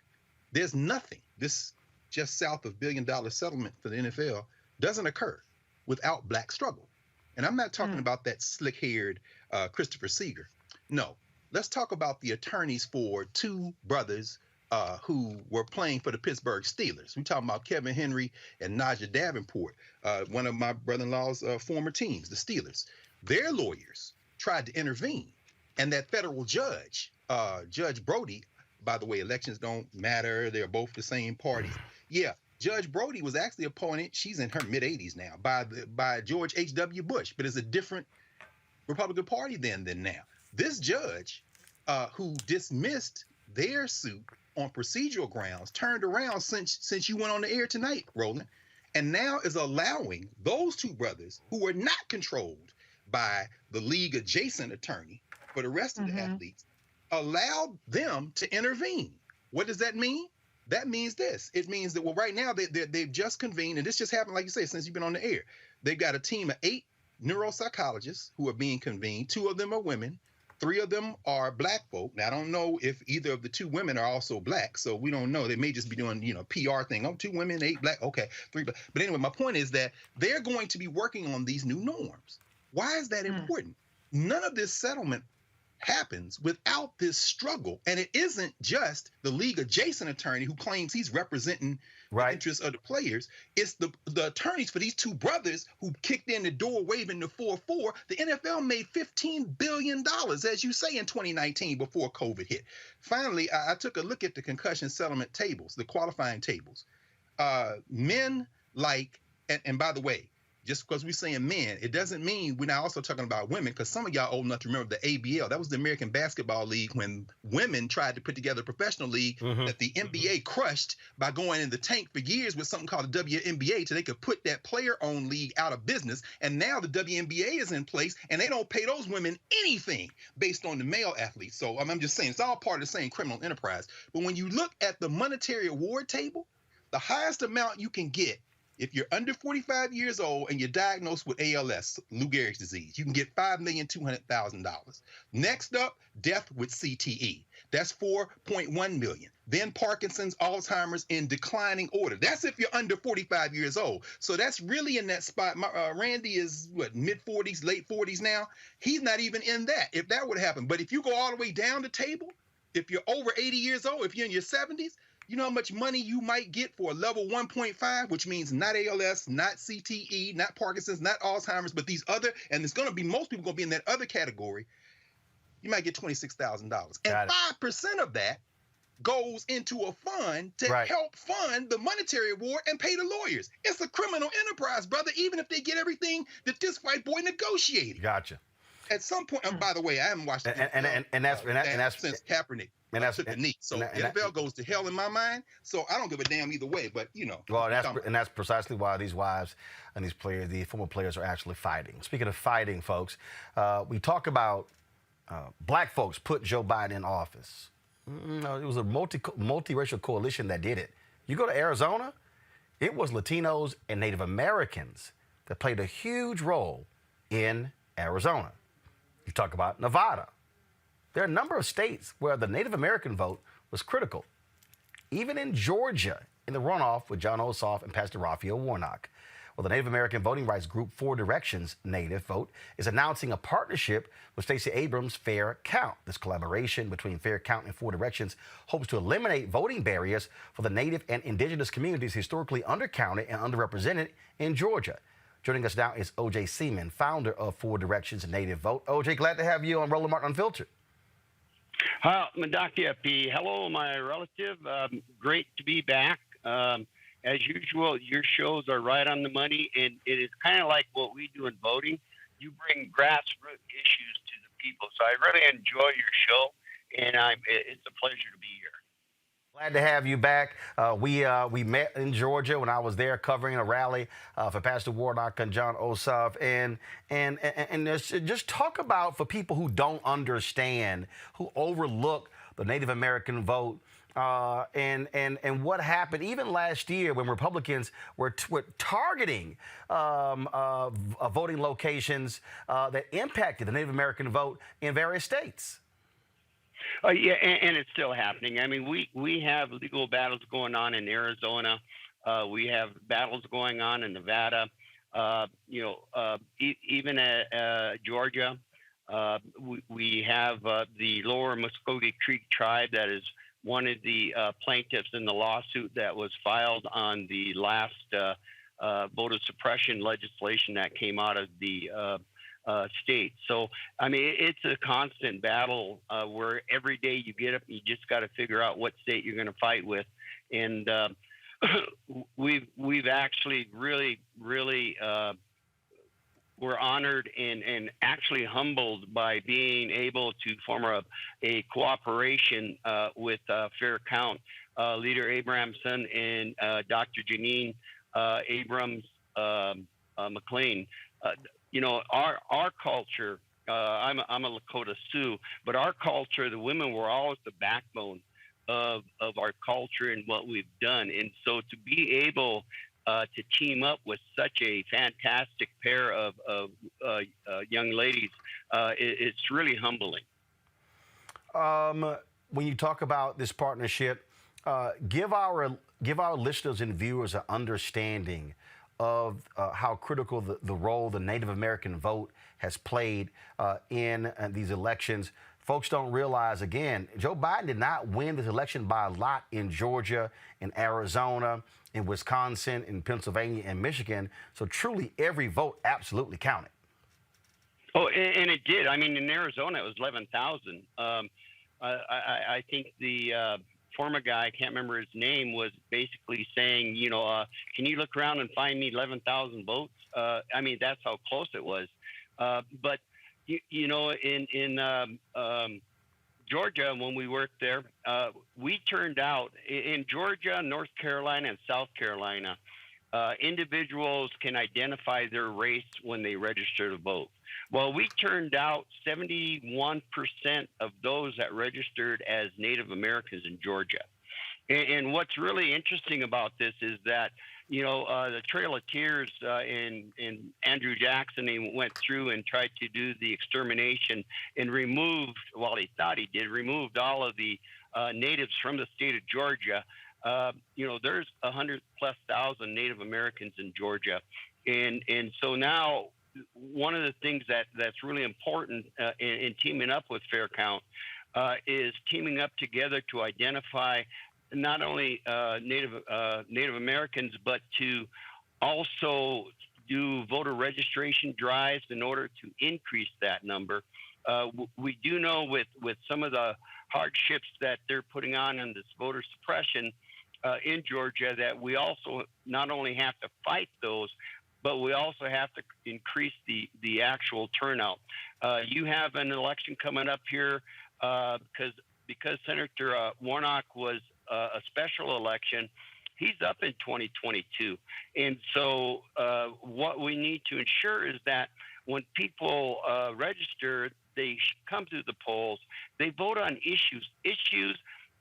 there's nothing, this just south of $1 billion settlement for the NFL doesn't occur without black struggle. And I'm not talking about that slick-haired Christopher Seeger. No, let's talk about the attorneys for two brothers who were playing for the Pittsburgh Steelers. We're talking about Kevin Henry and Najee Davenport, one of my brother-in-law's former teams, the Steelers. Their lawyers tried to intervene, and that federal judge, Judge Brody, by the way, elections don't matter. They're both the same party. Yeah, Judge Brody was actually appointed, she's in her mid-80s now, by George H.W. Bush, but it's a different Republican Party then than now. This judge, who dismissed their suit on procedural grounds, turned around since you went on the air tonight, Roland, and now is allowing those two brothers who were not controlled by the league adjacent attorney for the rest of the athletes, allowed them to intervene. What does that mean? That means this. It means that, well, right now they've just convened, and this just happened, like you say, since you've been on the air. They've got a team of 8 neuropsychologists who are being convened. 2 of them are women. 3 of them are black folk. Now, I don't know if either of the 2 women are also black, so we don't know. They may just be doing, PR thing. Oh, 2 women, 8 black. Okay, 3 black. But anyway, my point is that they're going to be working on these new norms. Why is that important? None of this settlement happens without this struggle. And it isn't just the league adjacent attorney who claims he's representing the interests of the players. It's the attorneys for these 2 brothers who kicked in the door waving the 4-4. The NFL made $15 billion, as you say, in 2019 before COVID hit. Finally, I took a look at the concussion settlement tables, the qualifying tables. Men like, and by the way, just because we're saying men, it doesn't mean we're not also talking about women, because some of y'all old enough to remember the ABL. That was the American Basketball League when women tried to put together a professional league that the NBA crushed by going in the tank for years with something called the WNBA so they could put that player-owned league out of business. And now the WNBA is in place, and they don't pay those women anything based on the male athletes. So I'm just saying it's all part of the same criminal enterprise. But when you look at the monetary award table, the highest amount you can get if you're under 45 years old and you're diagnosed with ALS, Lou Gehrig's disease, you can get $5,200,000. Next up, death with CTE. That's $4.1 million. Then Parkinson's, Alzheimer's in declining order. That's if you're under 45 years old. So that's really in that spot. Randy is mid-40s, late 40s now. He's not even in that, if that would happen. But if you go all the way down the table, if you're over 80 years old, if you're in your 70s, you know how much money you might get for a level 1.5, which means not ALS, not CTE, not Parkinson's, not Alzheimer's, but these other, and it's going to be, most people going to be in that other category. You might get $26,000. And 5% of that goes into a fund to help fund the monetary award and pay the lawyers. It's a criminal enterprise, brother, even if they get everything that this white boy negotiated. Gotcha. At some point, and by the way, I haven't watched and that's since Kaepernick. And that's took the knee. So NFL goes to hell in my mind. So I don't give a damn either way. But well, that's precisely why these wives and these players, the former players, are actually fighting. Speaking of fighting, folks, we talk about black folks put Joe Biden in office. It was a multiracial coalition that did it. You go to Arizona, it was Latinos and Native Americans that played a huge role in Arizona. You talk about Nevada. There are a number of states where the Native American vote was critical. Even in Georgia, in the runoff with John Ossoff and Pastor Raphael Warnock. Well, the Native American voting rights group 4 Directions Native Vote is announcing a partnership with Stacey Abrams' Fair Count. This collaboration between Fair Count and 4 Directions hopes to eliminate voting barriers for the Native and indigenous communities historically undercounted and underrepresented in Georgia. Joining us now is O.J. Seaman, founder of 4 Directions Native Vote. O.J., glad to have you on Roland Martin Unfiltered. Dr. FP, hello, my relative. Great to be back. As usual, your shows are right on the money, and it is kind of like what we do in voting. You bring grassroots issues to the people, so I really enjoy your show. and it's a pleasure to be here. Glad to have you back. We met in Georgia when I was there covering a rally for Pastor Warnock and John Ossoff, and just talk about, for people who don't understand, who overlook the Native American vote, and what happened even last year when Republicans were targeting voting locations that impacted the Native American vote in various states. Yeah, and it's still happening. I mean, we have legal battles going on in Arizona. We have battles going on in Nevada. Even at Georgia, we have the Lower Muskogee Creek tribe that is one of the plaintiffs in the lawsuit that was filed on the last voter suppression legislation that came out of the state. So, I mean, it's a constant battle where every day you get up, you just got to figure out what state you're going to fight with. And we've actually really we're honored and actually humbled by being able to form a cooperation with Fair Count, Leader Abramson and Dr. Janine Abrams McLean. Our culture, I'm a Lakota Sioux, but our culture, the women were always the backbone of our culture and what we've done. And so to be able to team up with such a fantastic pair of young ladies, it's really humbling. When you talk about this partnership, give our listeners and viewers an understanding of how critical the role the Native American vote has played in these elections. Folks don't realize, again, Joe Biden did not win this election by a lot in Georgia, in Arizona, in Wisconsin, in Pennsylvania, and Michigan. So truly every vote absolutely counted. Oh, and it did. I mean, in Arizona, it was 11,000. I think the former guy, I can't remember his name, was basically saying, can you look around and find me 11,000 votes? I mean, that's how close it was. But in Georgia, when we worked there, we turned out in Georgia, North Carolina, and South Carolina. Individuals can identify their race when they register to vote. Well, we turned out 71% of those that registered as Native Americans in Georgia. And what's really interesting about this is that, the Trail of Tears in Andrew Jackson, he went through and tried to do the extermination and removed, well, he thought he did, removed all of the natives from the state of Georgia. There's 100,000+ Native Americans in Georgia. And so now one of the things that's really important in teaming up with Fair Count is teaming up together to identify not only Native Americans, but to also do voter registration drives in order to increase that number. We do know with some of the hardships that they're putting on in this voter suppression in Georgia, that we also not only have to fight those, but we also have to increase the actual turnout. You have an election coming up here because Senator Warnock was a special election. He's up in 2022. And so what we need to ensure is that when people register, they come to the polls, they vote on issues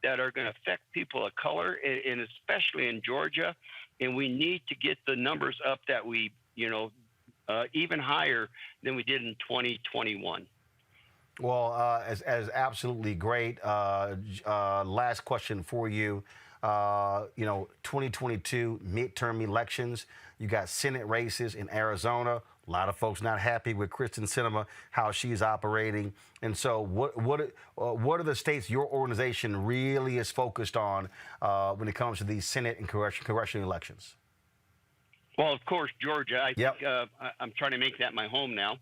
that are going to affect people of color, and especially in Georgia. And we need to get the numbers up that we, even higher than we did in 2021. Well, as absolutely great. Last question for you. 2022 midterm elections. You got Senate races in Arizona. A lot of folks not happy with Kristen Sinema, how she's operating. And so what are the states your organization really is focused on when it comes to these Senate and congressional elections? Well, of course, Georgia. I Yep. think I'm trying to make that my home now.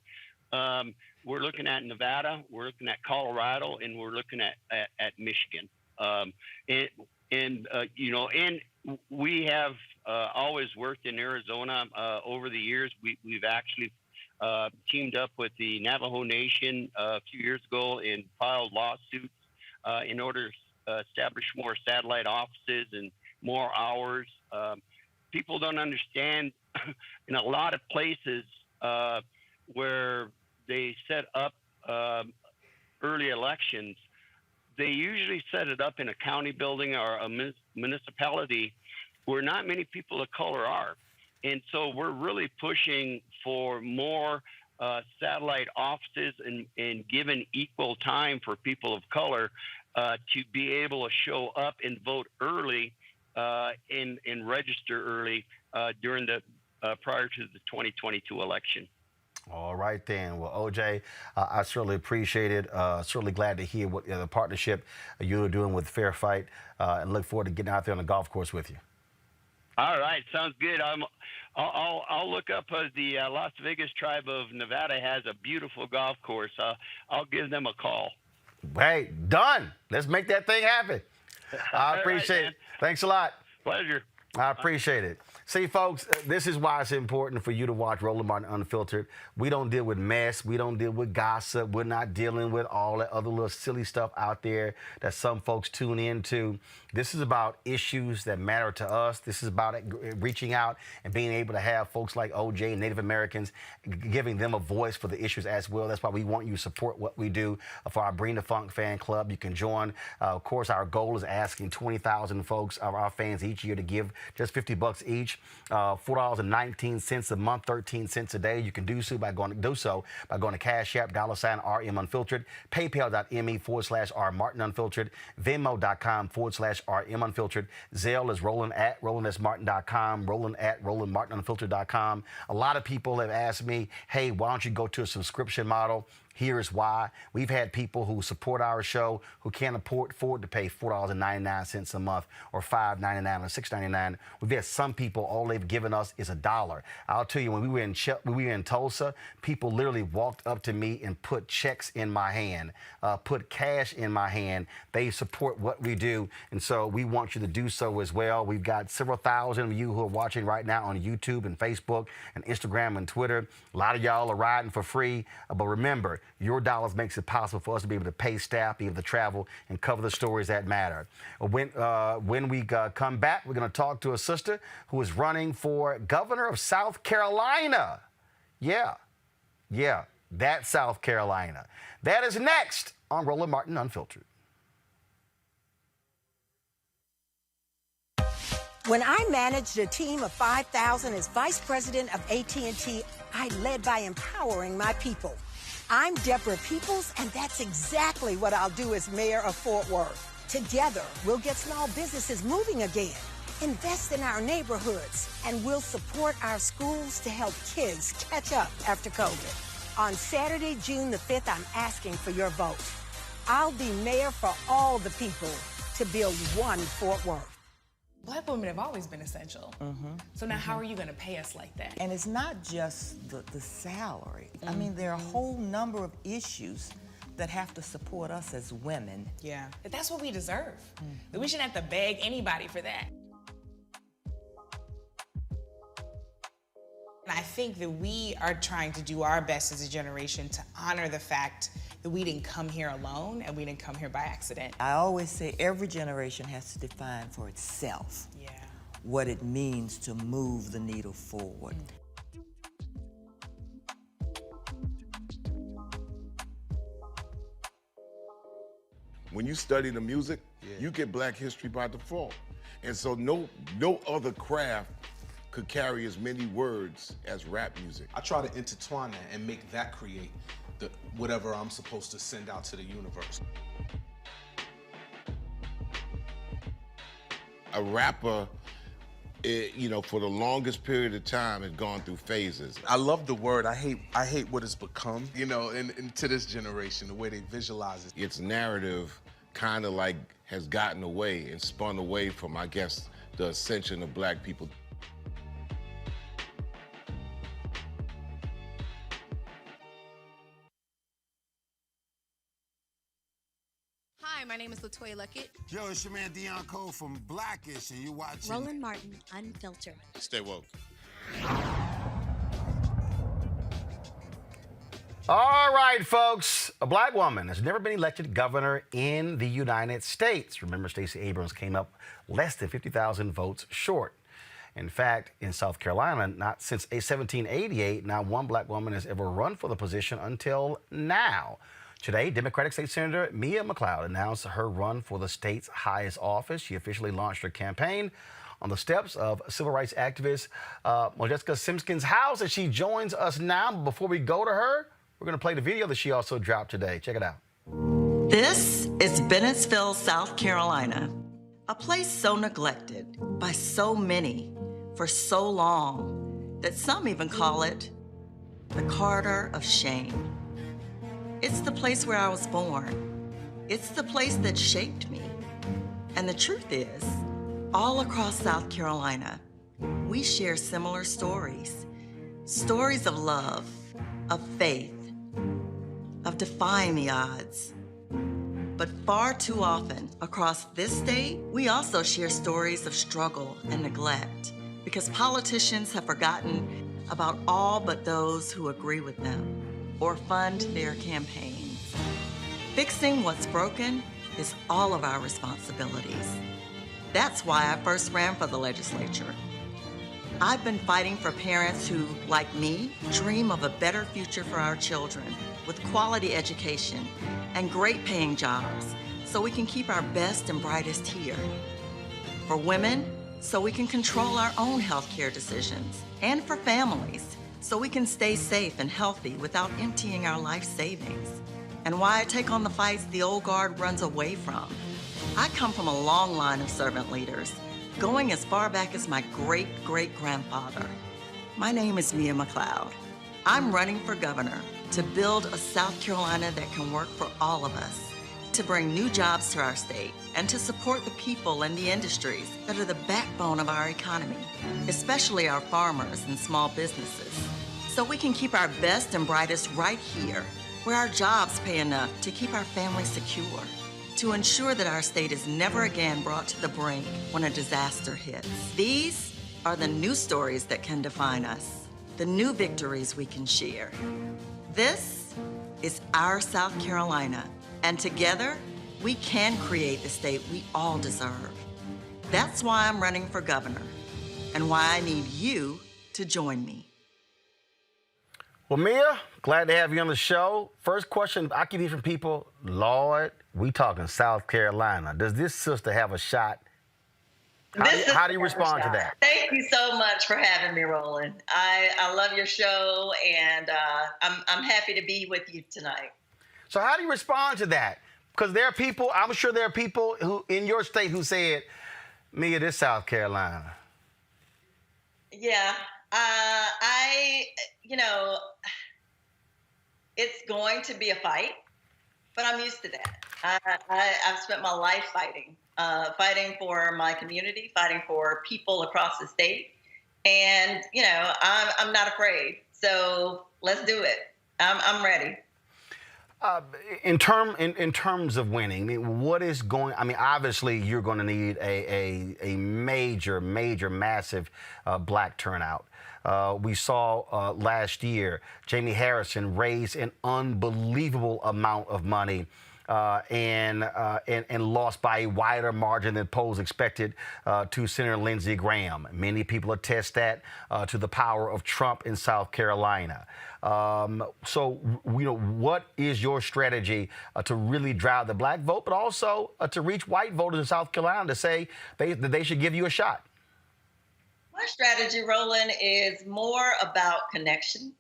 We're looking at Nevada, we're looking at Colorado, and we're looking at Michigan. And we have always worked in Arizona over the years. We've actually teamed up with the Navajo Nation a few years ago and filed lawsuits in order to establish more satellite offices and more hours. People don't understand in a lot of places where they set up early elections, they usually set it up in a county building or a municipality where not many people of color are. And so we're really pushing for more satellite offices and given equal time for people of color to be able to show up and vote early and register early during the prior to the 2022 election. All right, then. Well, OJ, I certainly appreciate it. Certainly glad to hear what the partnership you're doing with Fair Fight, and look forward to getting out there on the golf course with you. All right, sounds good. I'll look up the Las Vegas Tribe of Nevada has a beautiful golf course. I'll give them a call. Hey, done. Let's make that thing happen. I appreciate it. Thanks a lot. Pleasure. I appreciate it. See, folks, this is why it's important for you to watch Roland Martin Unfiltered. We don't deal with mess. We don't deal with gossip. We're not dealing with all that other little silly stuff out there that some folks tune into. This is about issues that matter to us. This is about reaching out and being able to have folks like OJ and Native Americans, giving them a voice for the issues as well. That's why we want you to support what we do for our Bring the Funk fan club. You can join. Of course, our goal is asking 20,000 folks of our fans each year to give just $50 each, $4.19 a month, 13 cents a day. You can do so by going to Cash App, $RM Unfiltered, PayPal.me/R Martin Unfiltered, Venmo.com/RM Unfiltered. Zelle is Roland@RolandSMartin.com, Roland@RolandMartinUnfiltered.com. A lot of people have asked me, hey, why don't you go to a subscription model? Here's why. We've had people who support our show who can't afford to pay $4.99 a month or $5.99 or $6.99. We've had some people, all they've given us is $1. I'll tell you, when we were in Tulsa, people literally walked up to me and put checks in my hand, put cash in my hand. They support what we do, and so we want you to do so as well. We've got several thousand of you who are watching right now on YouTube and Facebook and Instagram and Twitter. A lot of y'all are riding for free, but remember, your dollars makes it possible for us to be able to pay staff, be able to travel, and cover the stories that matter. When we come back, we're going to talk to a sister who is running for governor of South Carolina. Yeah, that's South Carolina. That is next on Roland Martin Unfiltered. When I managed a team of 5,000 as vice president of AT&T, I led by empowering my people. I'm Deborah Peoples, and that's exactly what I'll do as mayor of Fort Worth. Together, we'll get small businesses moving again, invest in our neighborhoods, and we'll support our schools to help kids catch up after COVID. On Saturday, June the 5th, I'm asking for your vote. I'll be mayor for all the people to build one Fort Worth. Black women have always been essential. So now how are you going to pay us like that? And it's not just the salary. I mean, there are a whole number of issues that have to support us as women. Yeah, but that's what we deserve. We shouldn't have to beg anybody for that. And I think that we are trying to do our best as a generation to honor the fact that we didn't come here alone and we didn't come here by accident. I always say every generation has to define for itself what it means to move the needle forward. When you study the music, you get Black history by default. And so no other craft could carry as many words as rap music. I try to intertwine that and make that create whatever I'm supposed to send out to the universe. A rapper, for the longest period of time, has gone through phases. I love the word. I hate what it's become, and to this generation, the way they visualize it. Its narrative kind of like has gotten away and spun away from, I guess, the ascension of Black people. Hi, my name is LaToya Luckett. Yo, it's your man Deion Cole from Blackish, and you're watching Roland Martin Unfiltered. Stay woke. All right, folks. A black woman has never been elected governor in the United States. Remember, Stacey Abrams came up less than 50,000 votes short. In fact, in South Carolina, not since 1788, not one black woman has ever run for the position until now. Today, Democratic State Senator Mia McLeod announced her run for the state's highest office. She officially launched her campaign on the steps of civil rights activist Jessica Simpkins' house, and she joins us now. But before we go to her, we're going to play the video that she also dropped today. Check it out. This is Bennettsville, South Carolina, a place so neglected by so many for so long that some even call it the corridor of shame. It's the place where I was born. It's the place that shaped me. And the truth is, all across South Carolina, we share similar stories. Stories of love, of faith, of defying the odds. But far too often across this state, we also share stories of struggle and neglect because politicians have forgotten about all but those who agree with them or fund their campaigns. Fixing what's broken is all of our responsibilities. That's why I first ran for the legislature. I've been fighting for parents who, like me, dream of a better future for our children with quality education and great paying jobs so we can keep our best and brightest here. For women, so we can control our own healthcare decisions. And for families, so we can stay safe and healthy without emptying our life savings. And why I take on the fights the old guard runs away from. I come from a long line of servant leaders, going as far back as my great-great-grandfather. My name is Mia McLeod. I'm running for governor to build a South Carolina that can work for all of us, to bring new jobs to our state, and to support the people and the industries that are the backbone of our economy, especially our farmers and small businesses, so we can keep our best and brightest right here, where our jobs pay enough to keep our families secure, to ensure that our state is never again brought to the brink when a disaster hits. These are the new stories that can define us, the new victories we can share. This is our South Carolina, and together, we can create the state we all deserve. That's why I'm running for governor, and why I need you to join me. Well, Mia, glad to have you on the show. First question I keep hearing from people, Lord, we talking South Carolina. Does this sister have a shot? How do you respond to that? Thank you so much for having me, Roland. I love your show, and I'm happy to be with you tonight. So how do you respond to that? Because there are people, I'm sure there are people who in your state who said, Mia, this South Carolina. Yeah, it's going to be a fight, but I'm used to that. I've spent my life fighting for my community, fighting for people across the state. And, I'm not afraid. So let's do it. I'm ready. In terms of winning, I mean, what is going? I mean, obviously, you're going to need a major, massive black turnout. We saw last year Jamie Harrison raise an unbelievable amount of money and lost by a wider margin than polls expected to Senator Lindsey Graham. Many people attest that to the power of Trump in South Carolina. So, what is your strategy to really drive the black vote, but also to reach white voters in South Carolina to say that they should give you a shot? My strategy, Roland, is more about connection.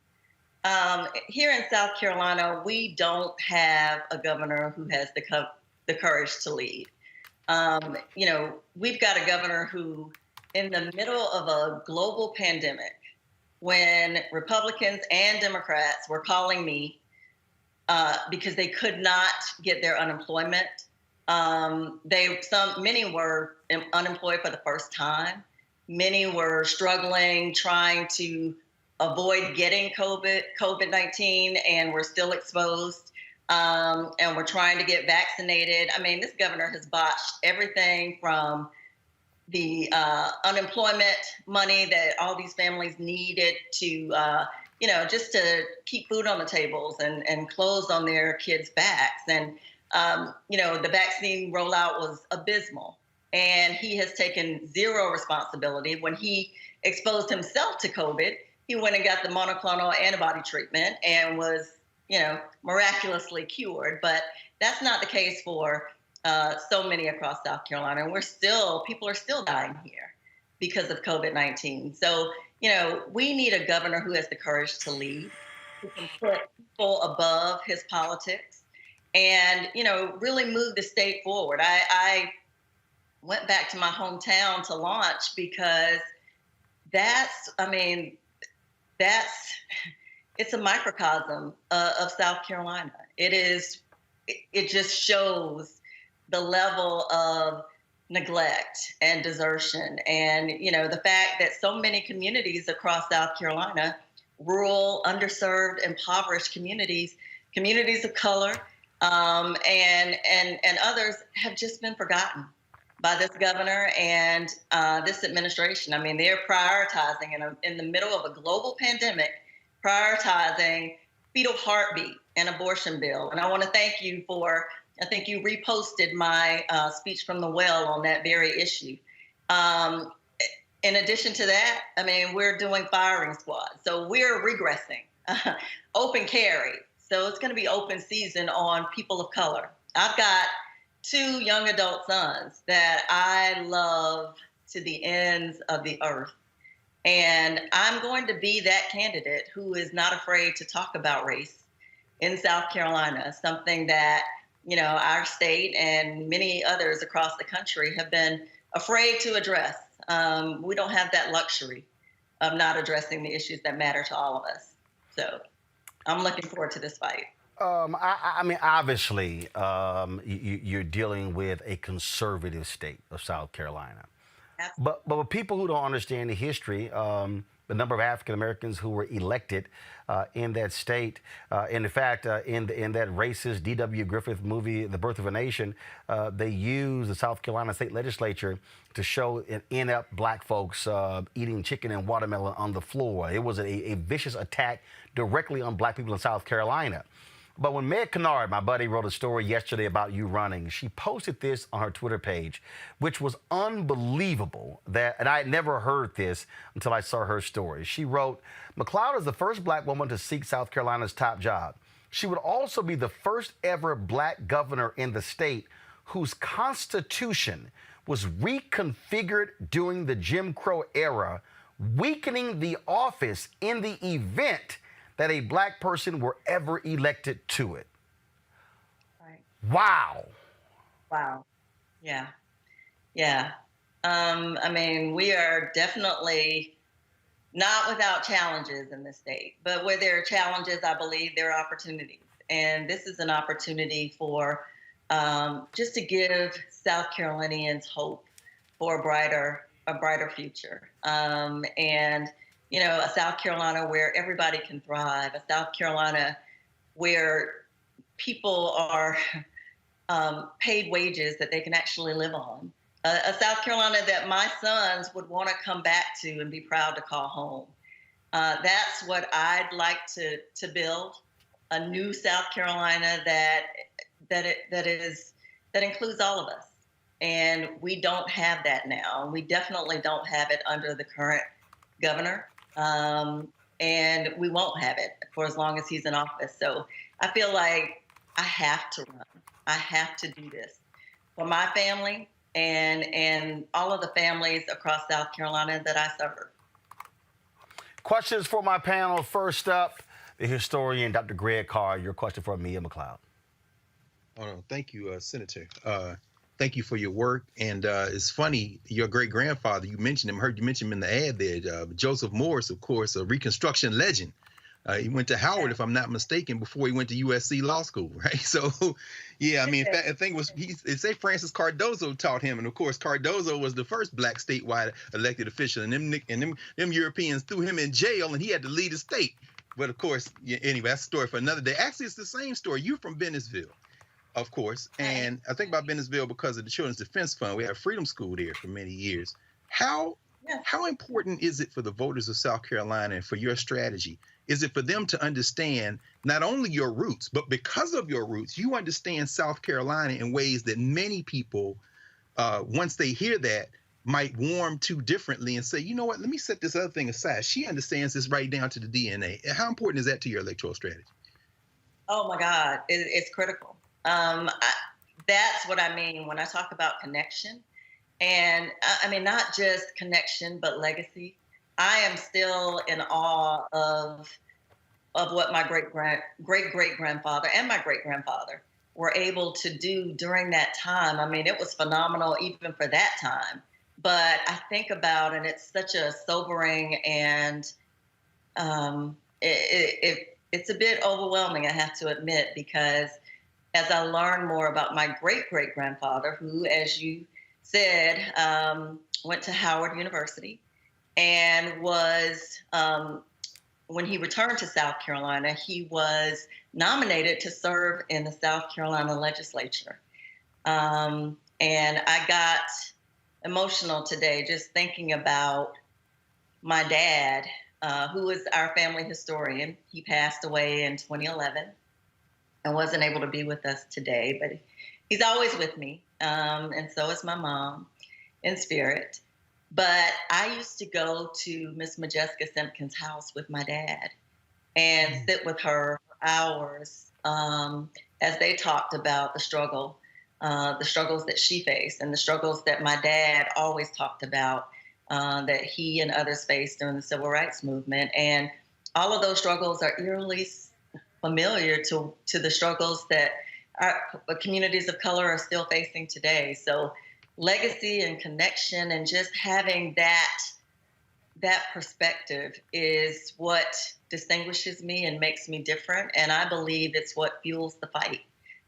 Here in South Carolina, we don't have a governor who has the courage to lead. We've got a governor who, in the middle of a global pandemic, when Republicans and Democrats were calling me because they could not get their unemployment, many were unemployed for the first time. Many were struggling, trying to avoid getting COVID-19, and were still exposed, and were trying to get vaccinated. I mean, this governor has botched everything from the unemployment money that all these families needed to just to keep food on the tables and clothes on their kids' backs. And, the vaccine rollout was abysmal. And he has taken zero responsibility. When he exposed himself to COVID, he went and got the monoclonal antibody treatment and was, miraculously cured. But that's not the case for so many across South Carolina. And people are still dying here because of COVID-19. So, we need a governor who has the courage to lead, who can put people above his politics and, really move the state forward. I went back to my hometown to launch because it's a microcosm of South Carolina. It just shows the level of neglect and desertion. And, the fact that so many communities across South Carolina, rural, underserved, impoverished communities of color, and others have just been forgotten by this governor and this administration. I mean, they're prioritizing in the middle of a global pandemic, prioritizing fetal heartbeat and abortion bill. And I want to thank you I think you reposted my speech from the well on that very issue. In addition to that, we're doing firing squads. So we're regressing. Open carry. So it's going to be open season on people of color. I've got 2 young adult sons that I love to the ends of the earth. And I'm going to be that candidate who is not afraid to talk about race in South Carolina, something that, our state and many others across the country have been afraid to address. We don't have that luxury of not addressing the issues that matter to all of us. So I'm looking forward to this fight. Obviously, you're dealing with a conservative state of South Carolina. But with people who don't understand the history, the number of African Americans who were elected in that state, and in fact, in that racist D.W. Griffith movie, The Birth of a Nation, they used the South Carolina state legislature to show inept black folks eating chicken and watermelon on the floor. It was a vicious attack directly on black people in South Carolina. But when Meg Kennard, my buddy, wrote a story yesterday about you running, she posted this on her Twitter page, which was unbelievable. And I had never heard this until I saw her story. She wrote, "McLeod is the first black woman to seek South Carolina's top job. She would also be the first ever black governor in the state whose constitution was reconfigured during the Jim Crow era, weakening the office in the event that a black person were ever elected to it." Right. Wow. Wow. Yeah. Yeah. We are definitely not without challenges in the state, but where there are challenges, I believe there are opportunities. And this is an opportunity for just to give South Carolinians hope for a brighter future. A South Carolina where everybody can thrive, a South Carolina where people are paid wages that they can actually live on, a South Carolina that my sons would want to come back to and be proud to call home. That's what I'd like to build, a new South Carolina that includes all of us. And we don't have that now. We definitely don't have it under the current governor. And we won't have it for as long as he's in office. So I feel like I have to run. I have to do this for my family and all of the families across South Carolina that I serve. Questions for my panel. First up, the historian, Dr. Greg Carr. Your question for Mia McLeod. Oh, no, thank you, Senator. Thank you for your work. And it's funny, your great-grandfather, you mentioned him, heard you mention him in the ad there, Joseph Morris, of course, a Reconstruction legend. He went to Howard, if I'm not mistaken, before he went to USC Law School, right? So, yeah, the thing was, they say Francis Cardozo taught him, and of course, Cardozo was the first black statewide elected official, and them Europeans threw him in jail, and he had to leave the state. But of course, yeah, anyway, that's a story for another day. Actually, it's the same story. You're from Bennettsville, of course, and I think about Bennettsville because of the Children's Defense Fund. We had a freedom school there for many years. How How important is it for the voters of South Carolina and for your strategy? Is it for them to understand not only your roots, but because of your roots, you understand South Carolina in ways that many people, once they hear that, might warm to differently and say, you know what, let me set this other thing aside. She understands this right down to the DNA. How important is that to your electoral strategy? Oh my God, it's critical. That's what I mean when I talk about connection. And I mean, not just connection, but legacy. I am still in awe of what my great great grandfather and my great grandfather were able to do during that time. I mean, it was phenomenal even for that time. But I think about, and it's such a sobering and it's a bit overwhelming, I have to admit, because as I learn more about my great great grandfather, who, as you said, went to Howard University and was, when he returned to South Carolina, he was nominated to serve in the South Carolina legislature. And I got emotional today just thinking about my dad, who is our family historian. He passed away in 2011 and wasn't able to be with us today, but he's always with me. And so is my mom in spirit. But I used to go to Miss Majeska Simpkins' house with my dad and sit with her for hours as they talked about the struggles that she faced and the struggles that my dad always talked about that he and others faced during the Civil Rights Movement. And all of those struggles are eerily familiar to the struggles that our communities of color are still facing today. So legacy and connection and just having that perspective is what distinguishes me and makes me different. And I believe it's what fuels the fight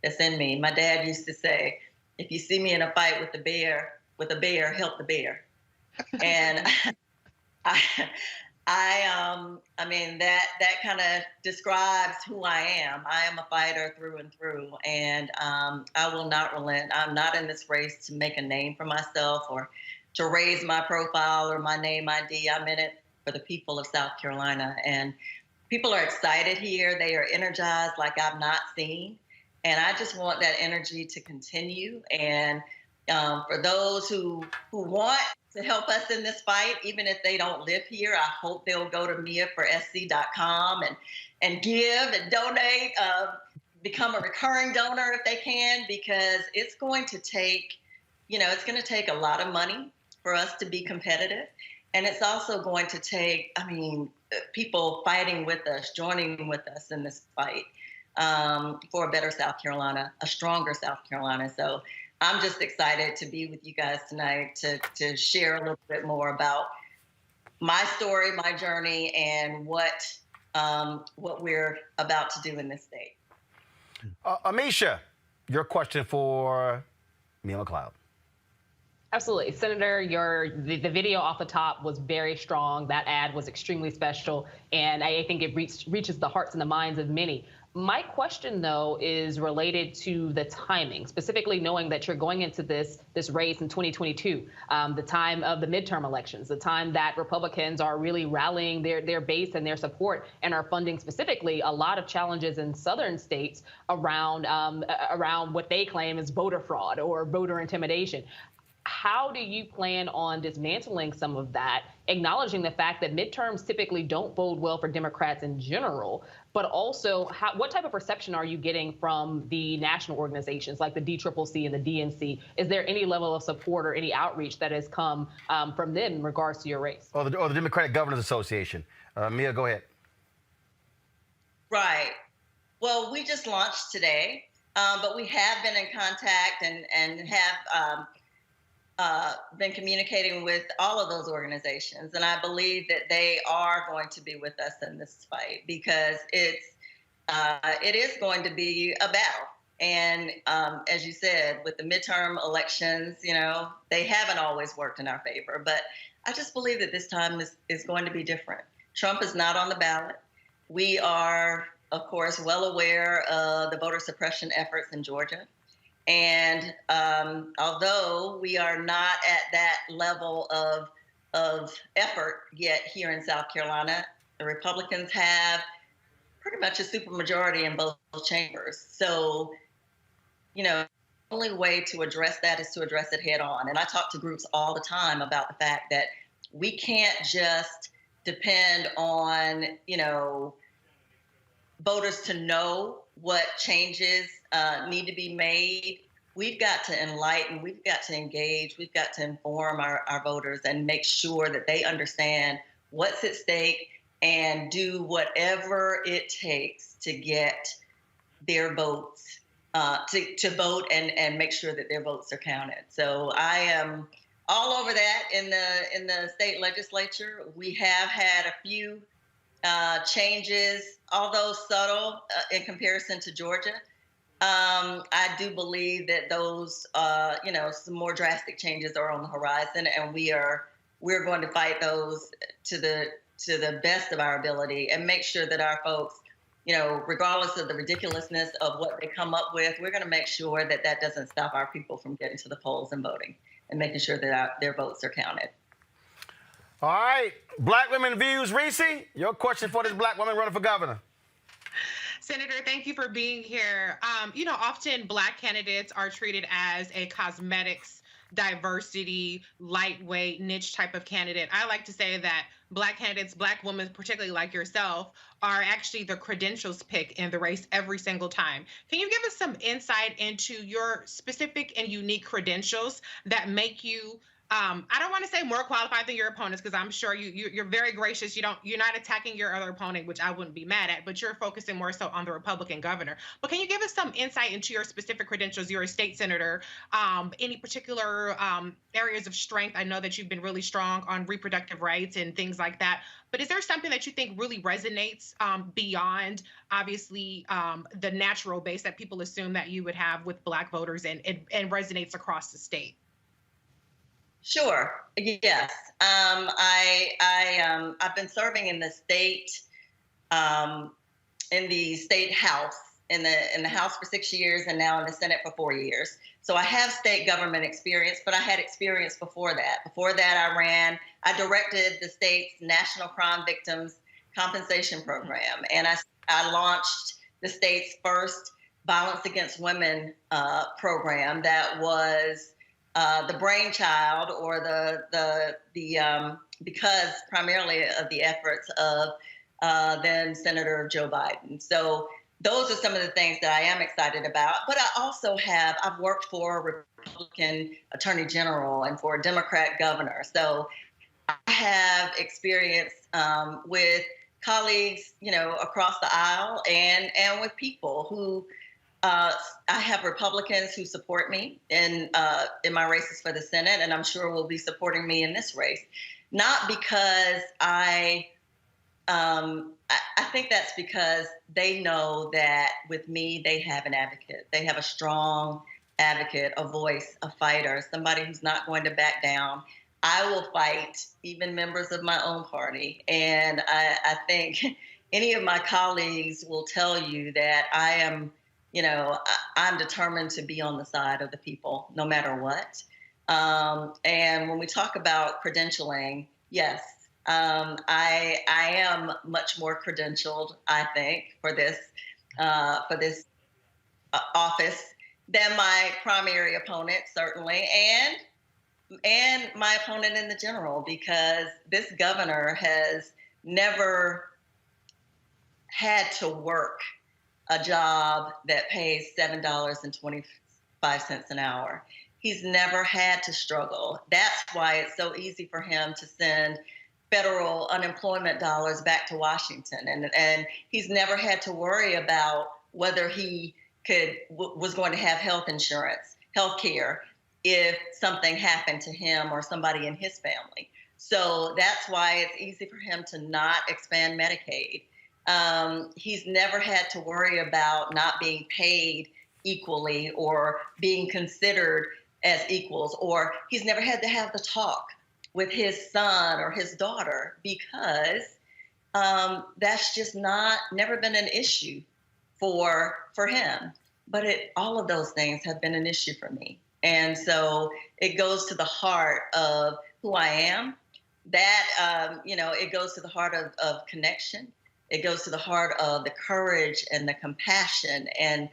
that's in me. My dad used to say, if you see me in a fight with a bear, help the bear. And I mean, that kind of describes who I am. I am a fighter through and through, and I will not relent. I'm not in this race to make a name for myself or to raise my profile or my name ID. I'm in it for the people of South Carolina, and people are excited here. They are energized like I've not seen, and I just want that energy to continue. And for those who want to help us in this fight, even if they don't live here, I hope they'll go to miaforsc.com and give and donate, become a recurring donor if they can, because it's going to take, it's going to take a lot of money for us to be competitive. And it's also going to take, people fighting with us, joining with us in this fight for a better South Carolina, a stronger South Carolina. So I'm just excited to be with you guys tonight to share a little bit more about my story, my journey, and what we're about to do in this state. Amisha, your question for Mia McLeod. Absolutely. Senator, the video off the top was very strong. That ad was extremely special, and I think it reaches the hearts and the minds of many. My question, though, is related to the timing, specifically knowing that you're going into this race in 2022, the time of the midterm elections, the time that Republicans are really rallying their base and their support and are funding specifically a lot of challenges in southern states around what they claim is voter fraud or voter intimidation. How do you plan on dismantling some of that, acknowledging the fact that midterms typically don't bode well for Democrats in general, but also what type of perception are you getting from the national organizations like the DCCC and the DNC? Is there any level of support or any outreach that has come from them in regards to your race? Or the Democratic Governors Association. Mia, go ahead. Right. Well, we just launched today, but we have been in contact and have been communicating with all of those organizations. And I believe that they are going to be with us in this fight because it is going to be a battle. And as you said, with the midterm elections, they haven't always worked in our favor. But I just believe that this time is going to be different. Trump is not on the ballot. We are, of course, well aware of the voter suppression efforts in Georgia. And although we are not at that level of of effort yet here in South Carolina. The Republicans have pretty much a supermajority in both chambers. So, you know, the only way to address that is to address it head on. And I talk to groups all the time about the fact that we can't just depend on, you know, voters to know what changes need to be made. We've got to enlighten, we've got to engage, we've got to inform our voters and make sure that they understand what's at stake and do whatever it takes to get their votes, to vote and make sure that their votes are counted. So I am all over that in the state legislature. We have had a few changes, although subtle in comparison to Georgia. I do believe that those, you know, some more drastic changes are on the horizon, and we're going to fight those to the best of our ability and make sure that our folks, you know, regardless of the ridiculousness of what they come up with, we're going to make sure that that doesn't stop our people from getting to the polls and voting and making sure that their votes are counted. All right, Black Women Views. Reese, your question for this black woman running for governor. Senator, thank you for being here. You know, often Black candidates are treated as a cosmetics, diversity, lightweight, niche type of candidate. I like to say that Black candidates, Black women, particularly like yourself, are actually the credentials pick in the race every single time. Can you give us some insight into your specific and unique credentials that make you I don't want to say more qualified than your opponents, because I'm sure you're very gracious. You're not attacking your other opponent, which I wouldn't be mad at, but you're focusing more so on the Republican governor. But can you give us some insight into your specific credentials? You're a state senator. Any particular areas of strength? I know that you've been really strong on reproductive rights and things like that. But is there something that you think really resonates beyond, obviously, the natural base that people assume that you would have with Black voters and resonates across the state? Sure. Yes. I've been serving in the state, in the state house, in the House for 6 years, and now in the Senate for 4 years. So I have state government experience, but I had experience before that. Before that, I directed the state's National Crime Victims Compensation Program, and I launched the state's first Violence Against Women program that was the brainchild, or because primarily of the efforts of then Senator Joe Biden. So those are some of the things that I am excited about. But I've worked for a Republican Attorney General and for a Democrat governor. So I have experience with colleagues, you know, across the aisle and with people who. I have Republicans who support me in my races for the Senate, and I'm sure will be supporting me in this race. Not because I think that's because they know that with me, they have an advocate. They have a strong advocate, a voice, a fighter, somebody who's not going to back down. I will fight even members of my own party. And I think any of my colleagues will tell you that I am, you know, I'm determined to be on the side of the people, no matter what. And when we talk about credentialing, yes, I am much more credentialed, I think, for this office than my primary opponent, certainly, and my opponent in the general, because this governor has never had to work a job that pays $7.25 an hour. He's never had to struggle. That's why it's so easy for him to send federal unemployment dollars back to Washington. And he's never had to worry about whether he was going to have health insurance, health care, if something happened to him or somebody in his family. So that's why it's easy for him to not expand Medicaid. He's never had to worry about not being paid equally or being considered as equals, or he's never had to have the talk with his son or his daughter, because that's just never been an issue for him. But all of those things have been an issue for me. And so it goes to the heart of who I am, that it goes to the heart of connection. It goes to the heart of the courage and the compassion and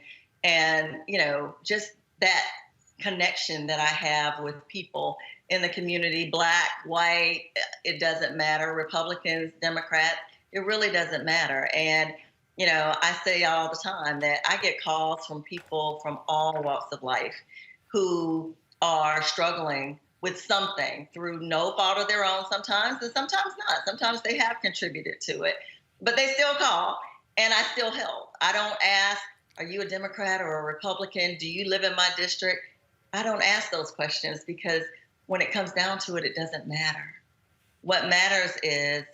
just that connection that I have with people in the community, black, white, it doesn't matter, Republicans, Democrats, it really doesn't matter. And, I say all the time that I get calls from people from all walks of life who are struggling with something through no fault of their own sometimes, and sometimes not. Sometimes they have contributed to it, but they still call and I still help. I don't ask, are you a Democrat or a Republican? Do you live in my district? I don't ask those questions because when it comes down to it, it doesn't matter. What matters is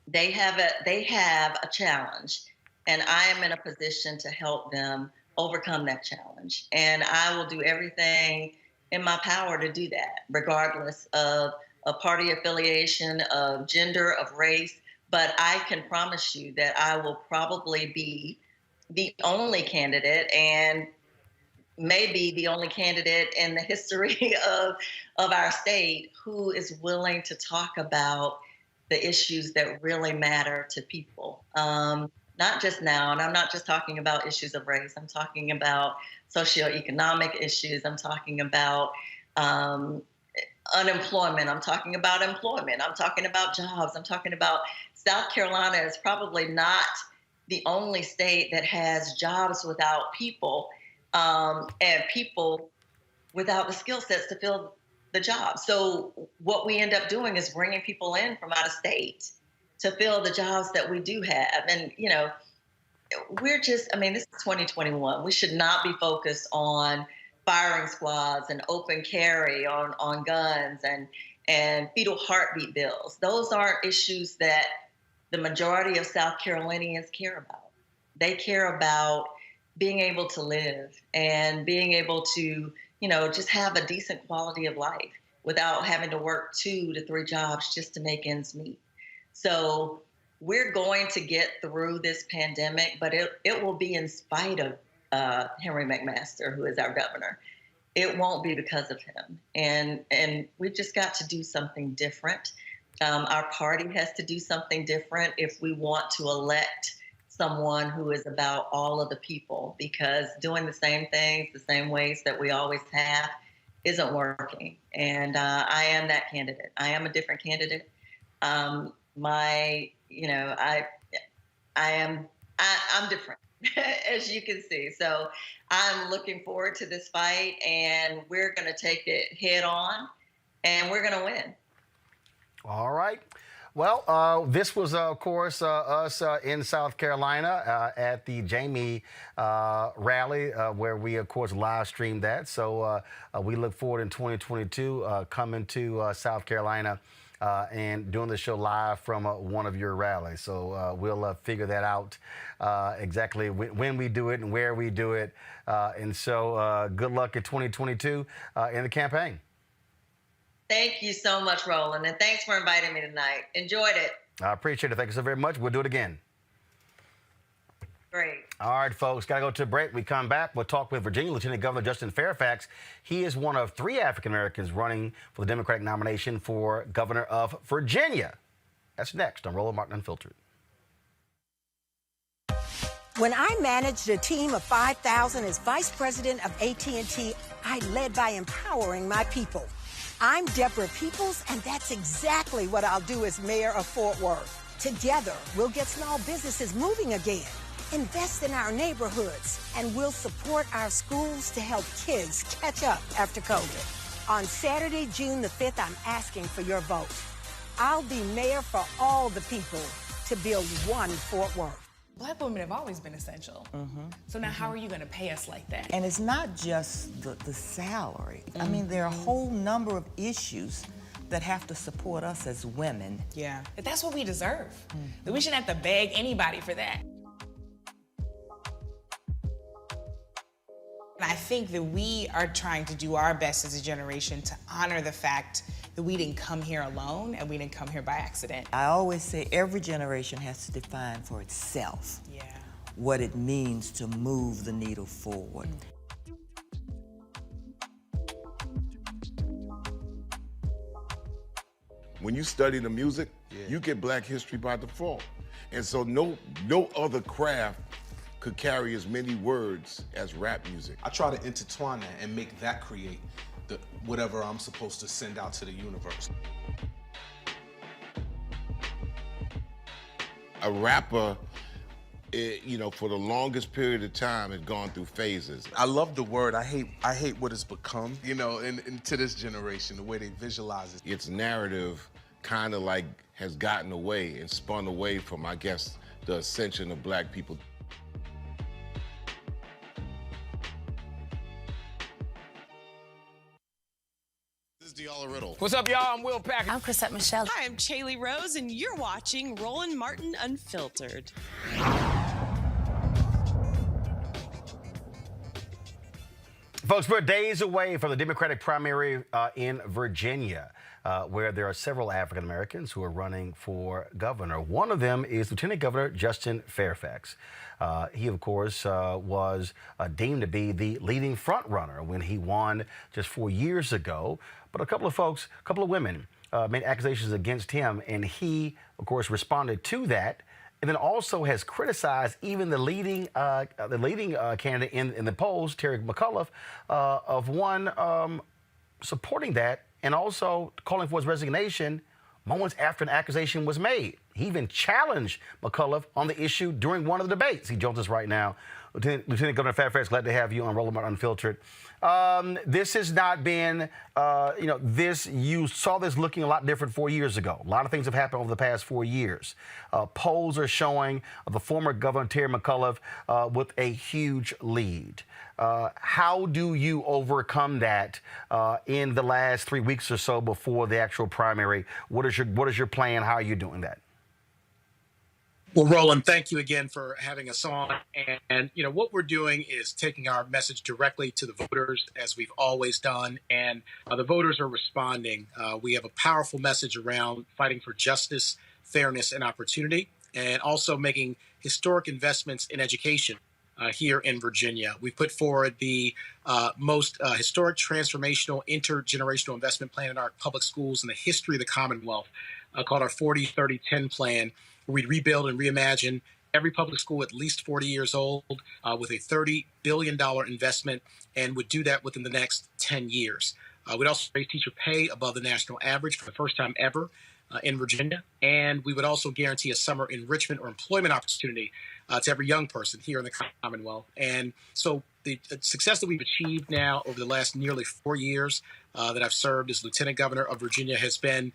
they have a challenge, and I am in a position to help them overcome that challenge. And I will do everything in my power to do that, regardless of a party affiliation, of gender, of race. But I can promise you that I will probably be the only candidate, and maybe the only candidate in the history of our state who is willing to talk about the issues that really matter to people. Not just now, and I'm not just talking about issues of race. I'm talking about socioeconomic issues. I'm talking about unemployment. I'm talking about employment. I'm talking about jobs. I'm talking about South Carolina is probably not the only state that has jobs without people and people without the skill sets to fill the job. So what we end up doing is bringing people in from out of state to fill the jobs that we do have. And, we're just, this is 2021. We should not be focused on firing squads and open carry on guns and fetal heartbeat bills. Those aren't issues that the majority of South Carolinians care about. They care about being able to live and being able to, just have a decent quality of life without having to work 2 to 3 jobs just to make ends meet. So we're going to get through this pandemic, but it will be in spite of Henry McMaster, who is our governor. It won't be because of him. And we've just got to do something different. Our party has to do something different if we want to elect someone who is about all of the people, because doing the same things, the same ways that we always have isn't working. And I am that candidate. I am a different candidate. I'm different, as you can see. So I'm looking forward to this fight, and we're going to take it head on, and we're going to win. All right. Well, this was, of course, us in South Carolina at the Jamie rally, where we, of course, live streamed that. So we look forward in 2022 coming to South Carolina and doing the show live from one of your rallies. So we'll figure that out exactly when we do it and where we do it. And so good luck in 2022 in the campaign. Thank you so much, Roland, and thanks for inviting me tonight. Enjoyed it. I appreciate it. Thank you so very much. We'll do it again. Great. All right, folks, got to go to a break. We come back. We'll talk with Virginia Lieutenant Governor Justin Fairfax. He is one of 3 African Americans running for the Democratic nomination for governor of Virginia. That's next on Roland Martin Unfiltered. When I managed a team of 5,000 as vice president of AT&T, I led by empowering my people. I'm Deborah Peoples, and that's exactly what I'll do as mayor of Fort Worth. Together, we'll get small businesses moving again, invest in our neighborhoods, and we'll support our schools to help kids catch up after COVID. On Saturday, June the 5th, I'm asking for your vote. I'll be mayor for all the people to build one Fort Worth. Black women have always been essential. So now how are you going to pay us like that? And it's not just the salary. There are a whole number of issues that have to support us as women. Yeah, but that's what we deserve. That we shouldn't have to beg anybody for that. And I think that we are trying to do our best as a generation to honor the fact that we didn't come here alone and we didn't come here by accident. I always say every generation has to define for itself what it means to move the needle forward. When you study the music, you get Black history by default. And so no other craft could carry as many words as rap music. I try to intertwine that and make that create whatever I'm supposed to send out to the universe. A rapper, for the longest period of time has gone through phases. I love the word. I hate what it's become, and to this generation, the way they visualize it. Its narrative kind of like has gotten away and spun away from, I guess, the ascension of Black people. What's up, y'all? I'm Will Packer. I'm Chrisette Michelle. Hi, I'm Chaley Rose, and you're watching Roland Martin Unfiltered. Folks, we're days away from the Democratic primary in Virginia, where there are several African Americans who are running for governor. One of them is Lieutenant Governor Justin Fairfax. He, of course, was deemed to be the leading front runner when he won just 4 years ago. But a couple of women made accusations against him, and he, of course, responded to that. And then also has criticized even the leading candidate in the polls, Terry McAuliffe, of one supporting that and also calling for his resignation moments after an accusation was made. He even challenged McAuliffe on the issue during one of the debates. He joins us right now. Lieutenant Governor Fairfax, glad to have you on Roland Martin Unfiltered. This has not been, you saw this looking a lot different 4 years ago. A lot of things have happened over the past 4 years. Polls are showing the former Governor Terry McAuliffe with a huge lead. How do you overcome that in the last 3 weeks or so before the actual primary? What is your plan? How are you doing that? Well, Roland, thank you again for having us on. And what we're doing is taking our message directly to the voters, as we've always done. And the voters are responding. We have a powerful message around fighting for justice, fairness, and opportunity, and also making historic investments in education here in Virginia. We put forward the most historic, transformational, intergenerational investment plan in our public schools in the history of the Commonwealth, called our 40-30-10 plan. We'd rebuild and reimagine every public school at least 40 years old with a $30 billion investment, and would do that within the next 10 years. We'd also raise teacher pay above the national average for the first time ever in Virginia. And we would also guarantee a summer enrichment or employment opportunity to every young person here in the Commonwealth. And so the success that we've achieved now over the last nearly 4 years that I've served as Lieutenant Governor of Virginia has been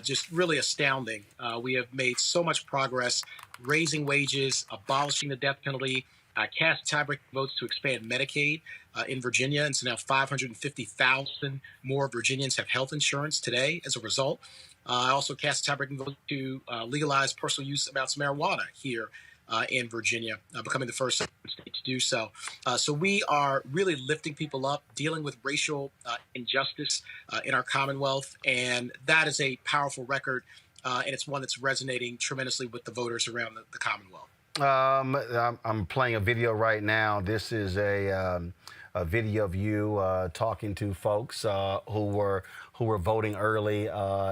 just really astounding. We have made so much progress, raising wages, abolishing the death penalty, cast tiebreaking votes to expand Medicaid in Virginia. And so now 550,000 more Virginians have health insurance today as a result. I also cast a tiebreaking vote to legalize personal use amounts of marijuana here in Virginia, becoming the first state to do so. So we are really lifting people up, dealing with racial injustice in our Commonwealth, and that is a powerful record, and it's one that's resonating tremendously with the voters around the Commonwealth. I'm playing a video right now. This is a video of you talking to folks who were voting early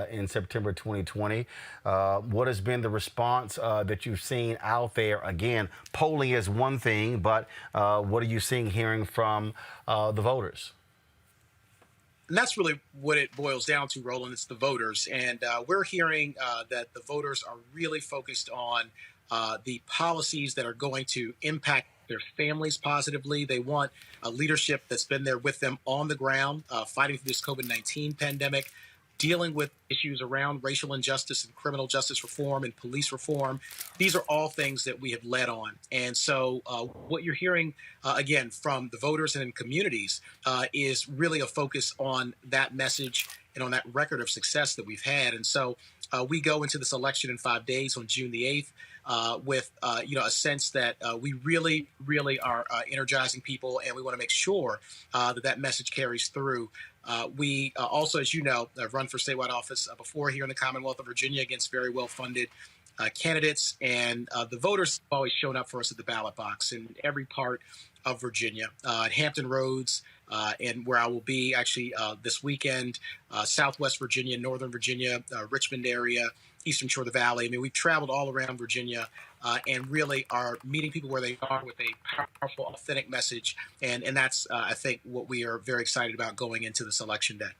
in September 2020. What has been the response that you've seen out there? Again, polling is one thing, but what are you seeing, hearing from the voters? And that's really what it boils down to, Roland. It's the voters. And we're hearing that the voters are really focused on the policies that are going to impact their families positively. They want a leadership that's been there with them on the ground, fighting through this COVID-19 pandemic, dealing with issues around racial injustice and criminal justice reform and police reform. These are all things that we have led on. And so what you're hearing, again, from the voters and in communities is really a focus on that message and on that record of success that we've had. And so we go into this election in 5 days on June the 8th. With a sense that we really, really are energizing people, and we want to make sure that message carries through. We also, as you know, have run for statewide office before here in the Commonwealth of Virginia against very well-funded candidates, and the voters have always shown up for us at the ballot box in every part of Virginia, at Hampton Roads, and where I will be actually this weekend, Southwest Virginia, Northern Virginia, Richmond area, Eastern Shore of the Valley. I mean, we've traveled all around Virginia and really are meeting people where they are with a powerful, authentic message. And that's, I think, what we are very excited about going into this election day.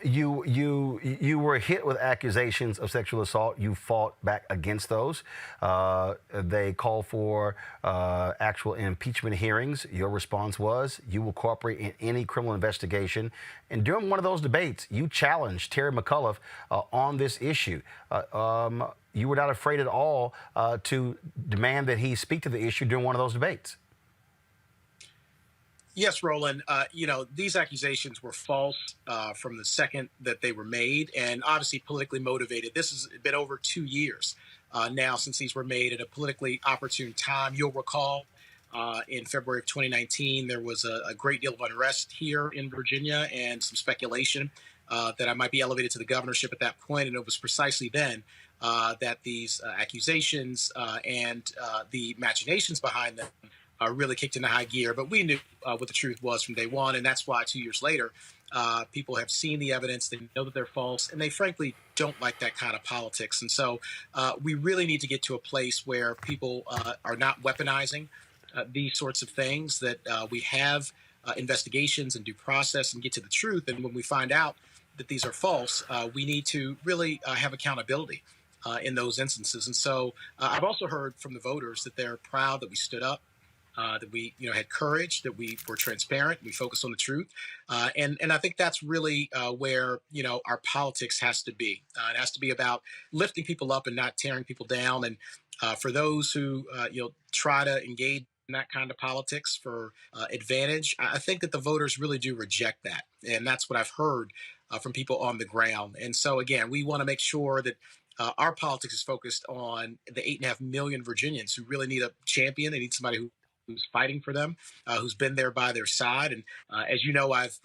You were hit with accusations of sexual assault. You fought back against those. They called for actual impeachment hearings. Your response was you will cooperate in any criminal investigation. And during one of those debates, you challenged Terry McAuliffe on this issue. You were not afraid at all to demand that he speak to the issue during one of those debates. Yes, Roland. These accusations were false from the second that they were made, and obviously politically motivated. This has been over 2 years now since these were made at a politically opportune time. You'll recall in February of 2019, there was a great deal of unrest here in Virginia and some speculation that I might be elevated to the governorship at that point, and it was precisely then that these accusations and the machinations behind them really kicked into high gear. But we knew what the truth was from day one, and that's why 2 years later, people have seen the evidence, they know that they're false, and they frankly don't like that kind of politics. And so we really need to get to a place where people are not weaponizing these sorts of things, that we have investigations and due process and get to the truth. And when we find out that these are false, we need to really have accountability in those instances. And so I've also heard from the voters that they're proud that we stood up, that we had courage, that we were transparent, we focused on the truth. And I think that's really where our politics has to be. It has to be about lifting people up and not tearing people down. And for those who try to engage in that kind of politics for advantage, I think that the voters really do reject that. And that's what I've heard from people on the ground. And so, again, we want to make sure that our politics is focused on the 8.5 million Virginians who really need a champion. They need somebody who's fighting for them, who's been there by their side. And as you know, I've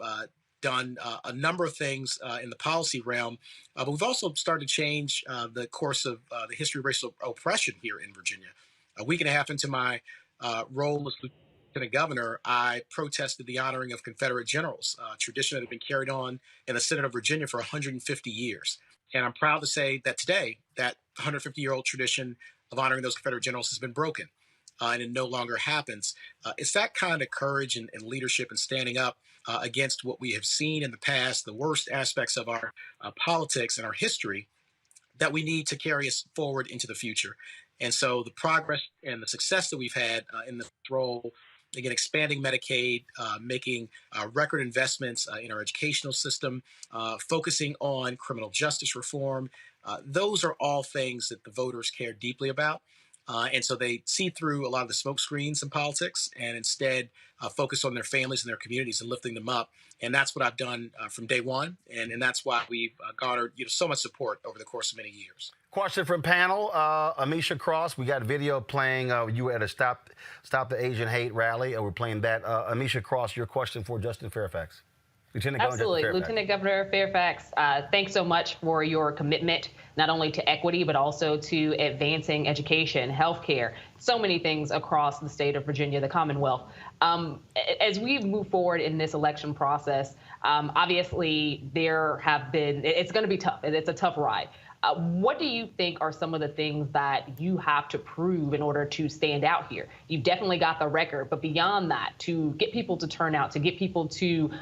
done a number of things in the policy realm, but we've also started to change the course of the history of racial oppression here in Virginia. A week and a half into my role as lieutenant governor, I protested the honoring of Confederate generals, a tradition that had been carried on in the Senate of Virginia for 150 years. And I'm proud to say that today, that 150-year-old tradition of honoring those Confederate generals has been broken. And it no longer happens. It's that kind of courage and leadership and standing up against what we have seen in the past, the worst aspects of our politics and our history, that we need to carry us forward into the future. And so the progress and the success that we've had in this role, again, expanding Medicaid, making record investments in our educational system, focusing on criminal justice reform, those are all things that the voters care deeply about. And so they see through a lot of the smoke screens in politics and instead focus on their families and their communities and lifting them up. And that's what I've done from day one. And that's why we've garnered so much support over the course of many years. Question from panel, Amisha Cross. We got video playing. You were at a Stop the Asian Hate rally, and we're playing that. Amisha Cross, your question for Justin Fairfax. Lieutenant Governor Absolutely. Justin Fairfax. Lieutenant Governor Fairfax, thanks so much for your commitment, not only to equity, but also to advancing education, healthcare, so many things across the state of Virginia, the Commonwealth. As we move forward in this election process, obviously it's going to be tough. It's a tough ride. What do you think are some of the things that you have to prove in order to stand out here? You've definitely got the record, but beyond that, to get people to turn out, to get people to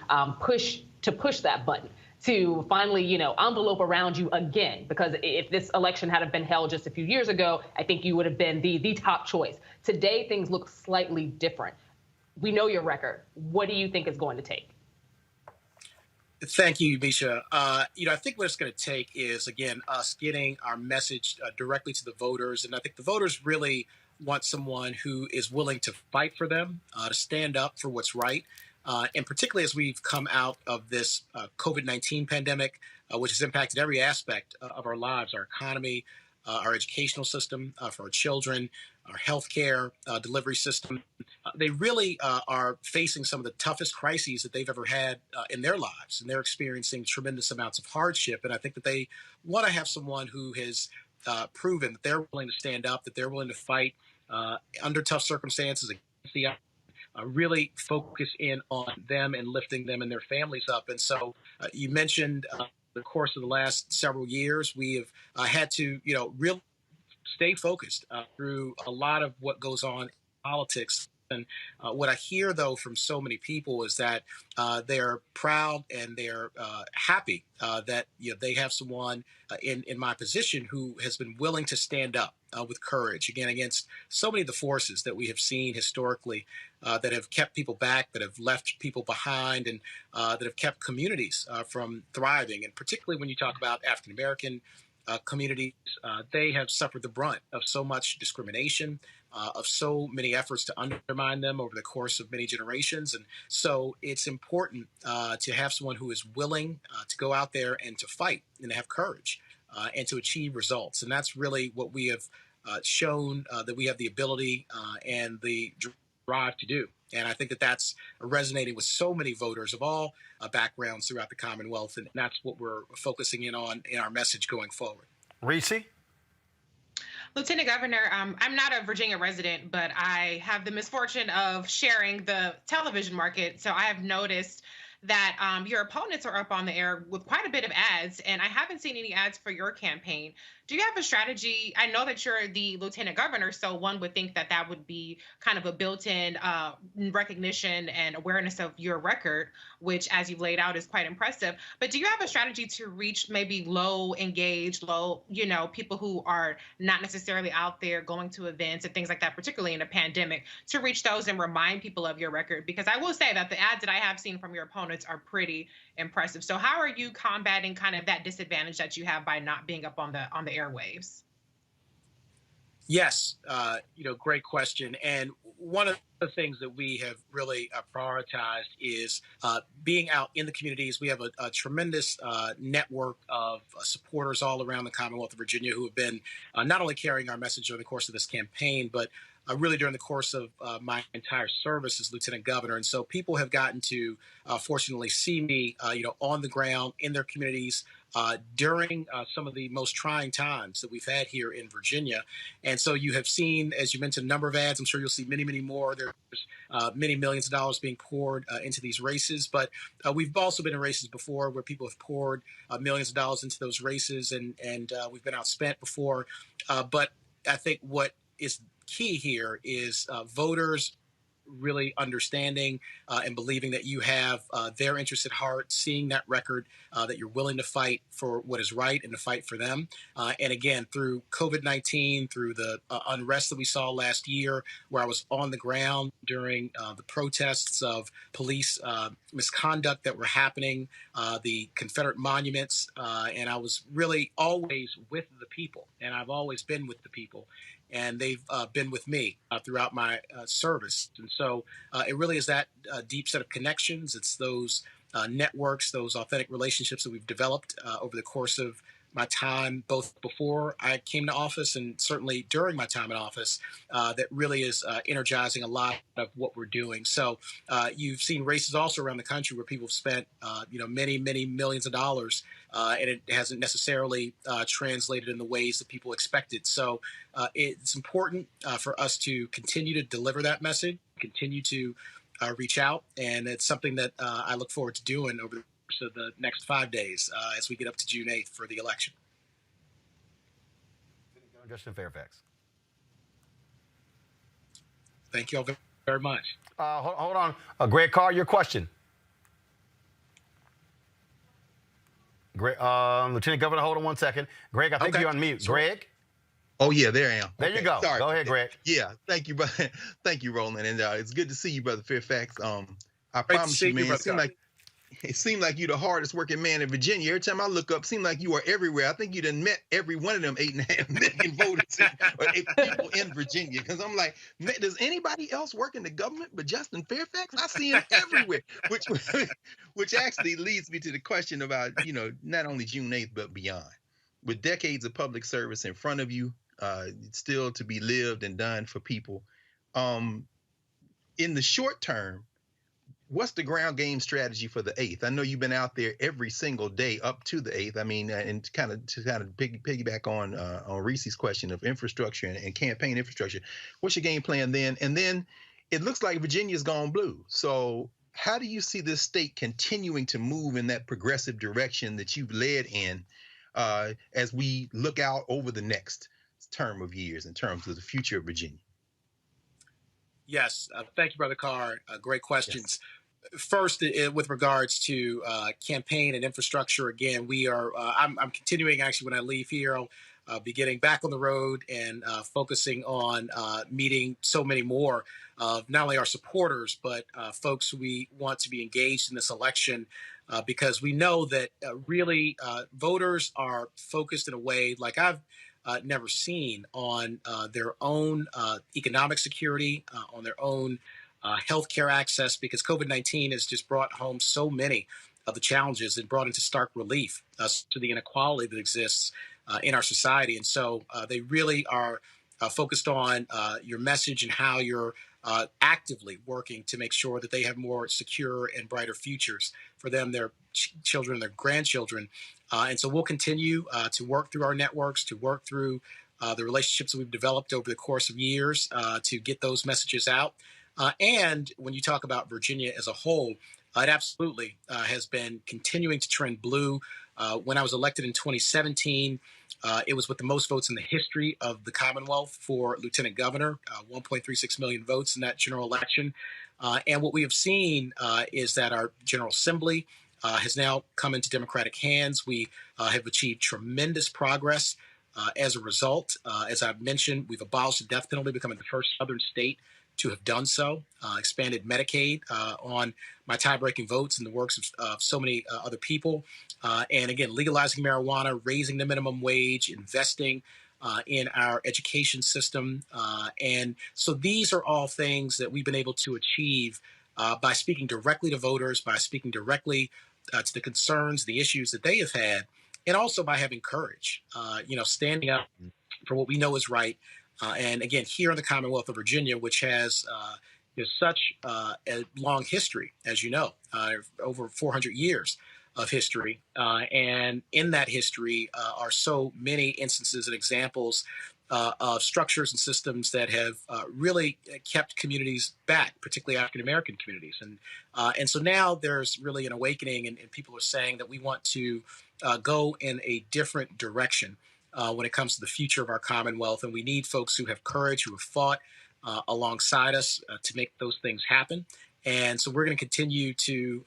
push that button, to finally, envelope around you again, because if this election had been held just a few years ago, I think you would have been the top choice. Today, things look slightly different. We know your record. What do you think it's going to take? Thank you, Misha. I think what it's going to take is, again, us getting our message directly to the voters. And I think the voters really want someone who is willing to fight for them, to stand up for what's right. And particularly as we've come out of this COVID-19 pandemic, which has impacted every aspect of our lives, our economy, our educational system for our children, our healthcare delivery system. They really are facing some of the toughest crises that they've ever had in their lives, and they're experiencing tremendous amounts of hardship. And I think that they want to have someone who has proven that they're willing to stand up, that they're willing to fight under tough circumstances against the really focus in on them and lifting them and their families up. And so you mentioned the course of the last several years, we have had to, really stay focused through a lot of what goes on in politics. And what I hear, though, from so many people is that they're proud and they're happy that they have someone in my position who has been willing to stand up with courage, again, against so many of the forces that we have seen historically that have kept people back, that have left people behind, and that have kept communities from thriving. And particularly when you talk about African American communities, they have suffered the brunt of so much discrimination, of so many efforts to undermine them over the course of many generations. And so it's important to have someone who is willing to go out there and to fight and to have courage and to achieve results. And that's really what we have shown that we have the ability and the drive to do. And I think that that's resonating with so many voters of all backgrounds throughout the Commonwealth. And that's what we're focusing in on in our message going forward. Reese? Lieutenant Governor, I'm not a Virginia resident, but I have the misfortune of sharing the television market. So I have noticed that your opponents are up on the air with quite a bit of ads, and I haven't seen any ads for your campaign. Do you have a strategy? I know that you're the lieutenant governor, so one would think that that would be kind of a built-in recognition and awareness of your record, which, as you've laid out, is quite impressive. But do you have a strategy to reach maybe low engaged, people who are not necessarily out there going to events and things like that, particularly in a pandemic, to reach those and remind people of your record? Because I will say that the ads that I have seen from your opponents are pretty impressive. So how are you combating kind of that disadvantage that you have by not being up on the airwaves? Yes, great question. And one of the things that we have really prioritized is being out in the communities. We have a tremendous network of supporters all around the Commonwealth of Virginia who have been not only carrying our message during the course of this campaign, but really during the course of my entire service as Lieutenant Governor. And so people have gotten to fortunately see me, on the ground in their communities during some of the most trying times that we've had here in Virginia. And so you have seen, as you mentioned, a number of ads. I'm sure you'll see many, many more. There's many millions of dollars being poured into these races. But we've also been in races before where people have poured millions of dollars into those races, and we've been outspent before. But I think what is key here is voters really understanding and believing that you have their interests at heart, seeing that record, that you're willing to fight for what is right and to fight for them. And again, through COVID-19, through the unrest that we saw last year, where I was on the ground during the protests of police misconduct that were happening, the Confederate monuments, and I was really always with the people, and I've always been with the people. And they've been with me throughout my service. And so it really is that deep set of connections. It's those networks, those authentic relationships that we've developed over the course of my time, both before I came to office and certainly during my time in office, that really is energizing a lot of what we're doing. So you've seen races also around the country where people have spent, many, many millions of dollars, and it hasn't necessarily translated in the ways that people expected. So it's important for us to continue to deliver that message, continue to reach out, and it's something that I look forward to doing over the course of the next 5 days as we get up to June 8th for the election. Justin Fairfax. Thank you all very much. Hold on. Greg Carr, your question. Greg, Lieutenant Governor, hold on 1 second. Greg, I think you're on mute. Sure. Greg? Oh, yeah, there I am. There you go. Sorry. Go ahead, Greg. Yeah, thank you, brother. Thank you, Roland. And it's good to see you, Brother Fairfax. I Great promise you, man, it seemed like you're the hardest working man in Virginia. Every time I look up, it seemed like you are everywhere. I think you done met every one of them 8.5 million voters or people in Virginia. Because I'm like, does anybody else work in the government but Justin Fairfax? I see him everywhere, which actually leads me to the question about, not only June 8th, but beyond. With decades of public service in front of you, still to be lived and done for people. In the short term, what's the ground game strategy for the 8th? I know you've been out there every single day up to the 8th. I mean, and to kind of piggyback on Reese's question of infrastructure and campaign infrastructure. What's your game plan then? And then it looks like Virginia's gone blue. So how do you see this state continuing to move in that progressive direction that you've led in as we look out over the next term of years in terms of the future of Virginia? Yes, thank you, Brother Carr. Great questions. Yes. First, with regards to campaign and infrastructure, again, we are. I'm continuing actually when I leave here. I'll be getting back on the road and focusing on meeting so many more of not only our supporters but folks who we want to be engaged in this election, because we know that really voters are focused in a way like I've never seen on their own economic security, on their own healthcare access, because COVID-19 has just brought home so many of the challenges and brought into stark relief to the inequality that exists in our society. And so they really are focused on your message and how you're actively working to make sure that they have more secure and brighter futures for them, their children, their grandchildren. And so we'll continue to work through our networks, to work through the relationships that we've developed over the course of years to get those messages out. And when you talk about Virginia as a whole, it absolutely has been continuing to trend blue. When I was elected in 2017, it was with the most votes in the history of the Commonwealth for lieutenant governor, 1.36 million votes in that general election. And what we have seen is that our General Assembly has now come into Democratic hands. We have achieved tremendous progress as a result. As I've mentioned, we've abolished the death penalty, becoming the first Southern state to have done so, expanded Medicaid on my tie-breaking votes and the works of so many other people. And again, legalizing marijuana, raising the minimum wage, investing in our education system. And so these are all things that we've been able to achieve by speaking directly to voters, by speaking directly to the concerns, the issues that they have had, and also by having courage, standing up for what we know is right. And again, here in the Commonwealth of Virginia, which has such a long history, as you know, over 400 years of history. And in that history are so many instances and examples of structures and systems that have really kept communities back, particularly African-American communities. And so now there's really an awakening, and people are saying that we want to go in a different direction when it comes to the future of our Commonwealth. And we need folks who have courage, who have fought alongside us to make those things happen. And so we're going to continue to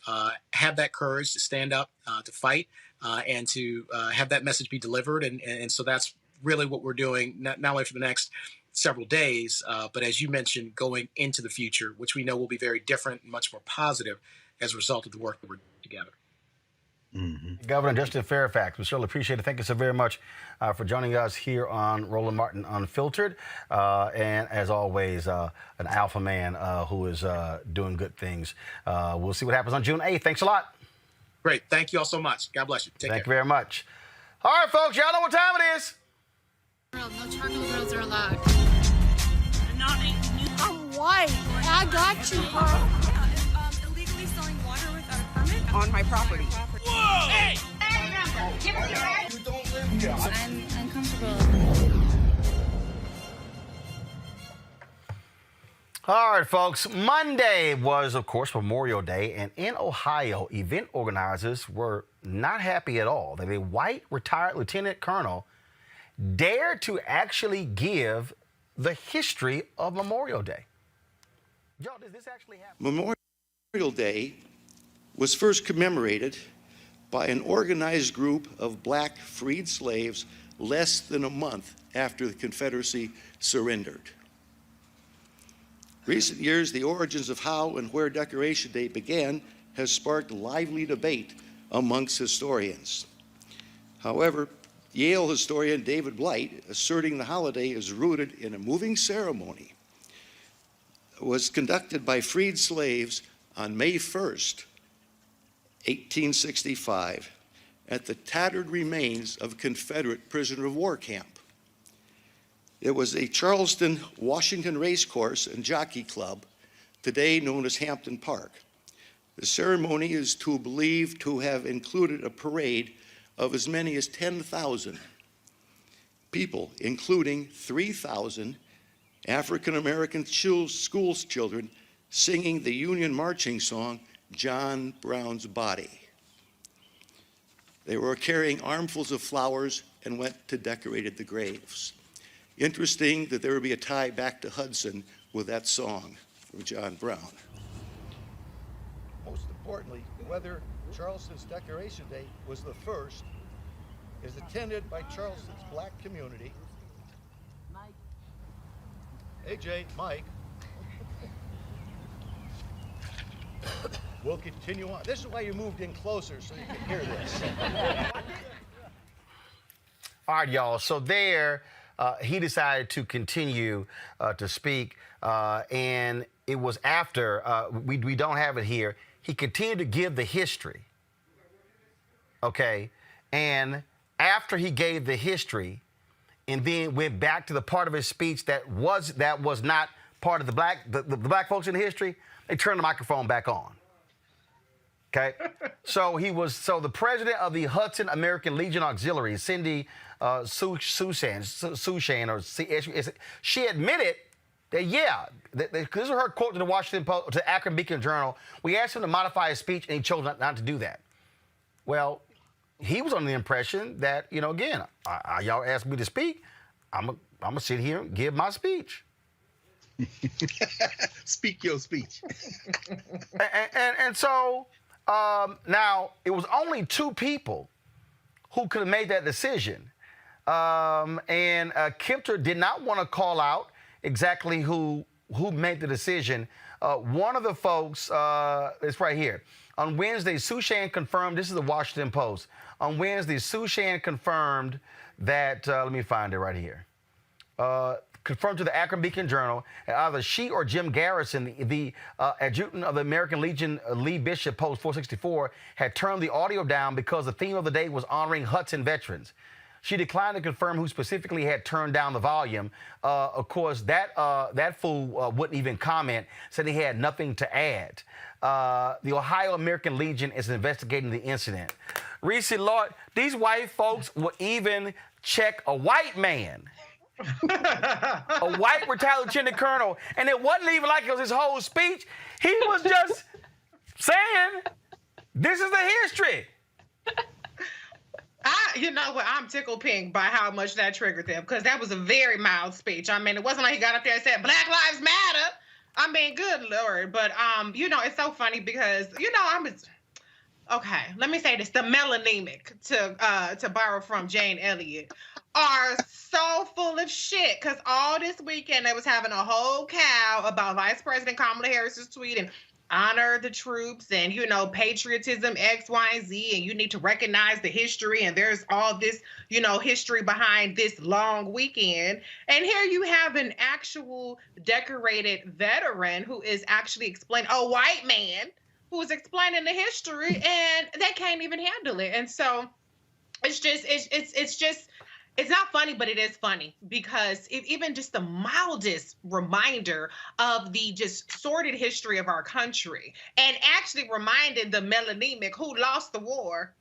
have that courage to stand up, to fight, and to have that message be delivered. And so that's really what we're doing, not only for the next several days, but as you mentioned, going into the future, which we know will be very different and much more positive as a result of the work that we're doing together. Mm-hmm. Governor Justin Fairfax, we certainly appreciate it. Thank you so very much for joining us here on Roland Martin Unfiltered. And as always, an alpha man who is doing good things. We'll see what happens on June 8th. Thanks a lot. Great. Thank you all so much. God bless you. Take care. Thank you very much. All right, folks, y'all know what time it is. No charcoal grills are allowed. I'm white. I got you, bro. Illegally selling water without a permit On my property. Whoa! Hey! Give it to me. You don't live here. I'm uncomfortable. All right, folks. Monday was, of course, Memorial Day, and in Ohio, event organizers were not happy at all that a white retired lieutenant colonel dared to actually give the history of Memorial Day. Joe, did this actually happen? Memorial Day was first commemorated by an organized group of black freed slaves less than a month after the Confederacy surrendered. Recent years, the origins of how and where Decoration Day began has sparked lively debate amongst historians. However, Yale historian David Blight, asserting the holiday is rooted in a moving ceremony, was conducted by freed slaves on May 1st, 1865, at the tattered remains of a Confederate prisoner of war camp. It was a Charleston, Washington racecourse and jockey club, today known as Hampton Park, The ceremony is believed to have included a parade of as many as 10,000 people, including 3,000 African American school children singing the Union marching song, John Brown's Body. They were carrying armfuls of flowers and went to decorate the graves. Interesting that there would be a tie back to Hudson with that song from John Brown. Most importantly, whether Charleston's Decoration Day was the first is attended by Charleston's black community. AJ, Mike. We'll continue on. This is why you moved in closer, so you can hear this. All right, y'all. So there, he decided to continue to speak, and it was after, we don't have it here, he continued to give the history, okay? And after he gave the history, and then went back to the part of his speech that was not part of the black folks in history, they turned the microphone back on. Okay, so the president of the Hudson American Legion Auxiliary, Cindy Sushan, she admitted that this is her quote to the Washington Post, to Akron Beacon Journal. We asked him to modify his speech, and he chose not to do that. Well, he was under the impression that, again, y'all asked me to speak, I'm gonna sit here and give my speech. Speak your speech. and so now it was only two people who could have made that decision, and Kempter did not want to call out exactly who made the decision. One of the folks, it's right here. On Wednesday, Sushan confirmed, this is the Washington Post. On Wednesday, Sushan confirmed that, let me find it right here. Confirmed to the Akron Beacon Journal, either she or Jim Garrison, the adjutant of the American Legion, Lee Bishop, Post 464, had turned the audio down because the theme of the day was honoring Hudson veterans. She declined to confirm who specifically had turned down the volume. Of course, that fool wouldn't even comment, said he had nothing to add. The Ohio American Legion is investigating the incident. Reese, Lord, these white folks will even check a white man. A white retired lieutenant colonel, and it wasn't even like it was his whole speech. He was just saying, this is the history. You know what? I'm tickled pink by how much that triggered them, because that was a very mild speech. I mean, it wasn't like he got up there and said, Black Lives Matter. I mean, good Lord. But, it's so funny because, okay, let me say this. The melanemic, to borrow from Jane Elliott, are so full of shit, because all this weekend they was having a whole cow about Vice President Kamala Harris's tweet and honor the troops and, patriotism, X, Y, and Z, and you need to recognize the history, and there's all this, history behind this long weekend. And here you have an actual decorated veteran who is actually explaining, a white man who is explaining the history, and they can't even handle it. And so it's not funny, but it is funny, because even just the mildest reminder of the just sordid history of our country, and actually reminded the melanemic who lost the war,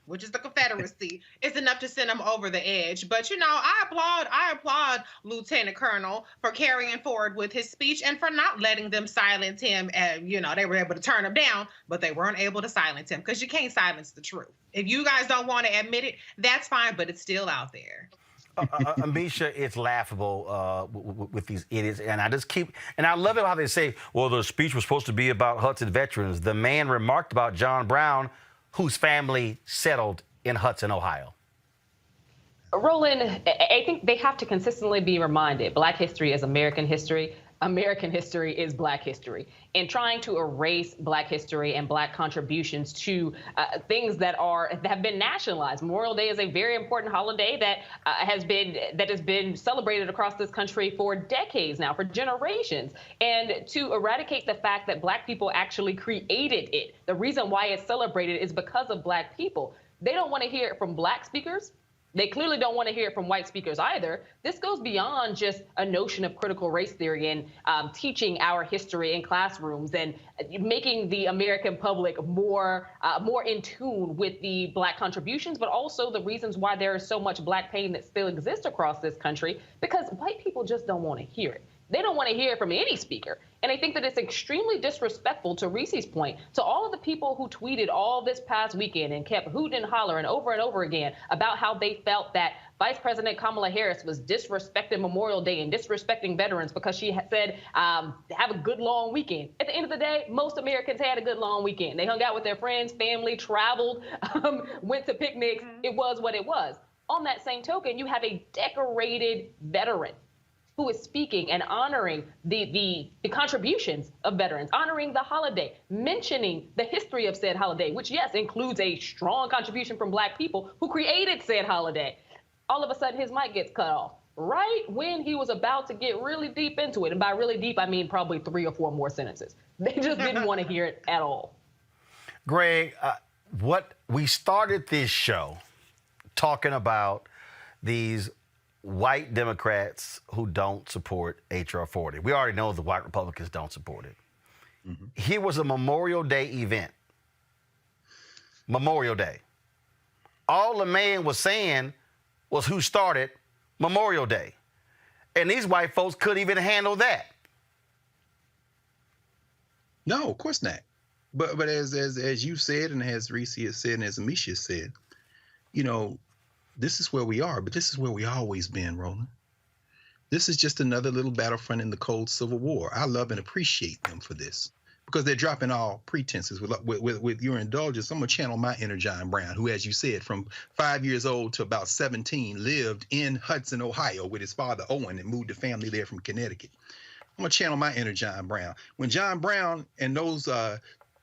which is the Confederacy, is enough to send him over the edge. But, I applaud Lieutenant Colonel for carrying forward with his speech and for not letting them silence him. And, they were able to turn him down, but they weren't able to silence him, because you can't silence the truth. If you guys don't want to admit it, that's fine, but it's still out there. Amisha, it's laughable with these idiots. And I love it how they say, well, the speech was supposed to be about Hudson veterans. The man remarked about John Brown, whose family settled in Hudson, Ohio. Roland, I think they have to consistently be reminded, Black history is American history. American history is Black history. And trying to erase Black history and Black contributions to things that have been nationalized. Memorial Day is a very important holiday that has been celebrated across this country for decades now, for generations. And to eradicate the fact that Black people actually created it, the reason why it's celebrated is because of Black people. They don't want to hear it from Black speakers. They clearly don't want to hear it from white speakers either. This goes beyond just a notion of critical race theory and teaching our history in classrooms and making the American public more in tune with the Black contributions, but also the reasons why there is so much Black pain that still exists across this country, because white people just don't want to hear it. They don't want to hear it from any speaker. And I think that it's extremely disrespectful, to Reese's point, to all of the people who tweeted all this past weekend and kept hooting and hollering over and over again about how they felt that Vice President Kamala Harris was disrespecting Memorial Day and disrespecting veterans because she had said, have a good long weekend. At the end of the day, most Americans had a good long weekend. They hung out with their friends, family, traveled, went to picnics. It was what it was. On that same token, you have a decorated veteran who is speaking and honoring the contributions of veterans, honoring the holiday, mentioning the history of said holiday, which, yes, includes a strong contribution from Black people who created said holiday. All of a sudden, his mic gets cut off right when he was about to get really deep into it. And by really deep, I mean probably 3 or 4 more sentences. They just didn't want to hear it at all. Greg, we started this show talking about these white Democrats who don't support H.R. 40. We already know the white Republicans don't support it. Mm-hmm. Here was a Memorial Day event. Memorial Day. All the man was saying was who started Memorial Day. And these white folks couldn't even handle that. No, of course not. But as you said, and as Reese has said, and as Amisha said, you know, this is where we are, but this is where we always been, Roland. This is just another little battlefront in the cold Civil War. I love and appreciate them for this because they're dropping all pretenses. With your indulgence, I'm going to channel my inner John Brown, who, as you said, from 5 years old to about 17, lived in Hudson, Ohio with his father, Owen, and moved the family there from Connecticut. I'm going to channel my inner John Brown. When John Brown and those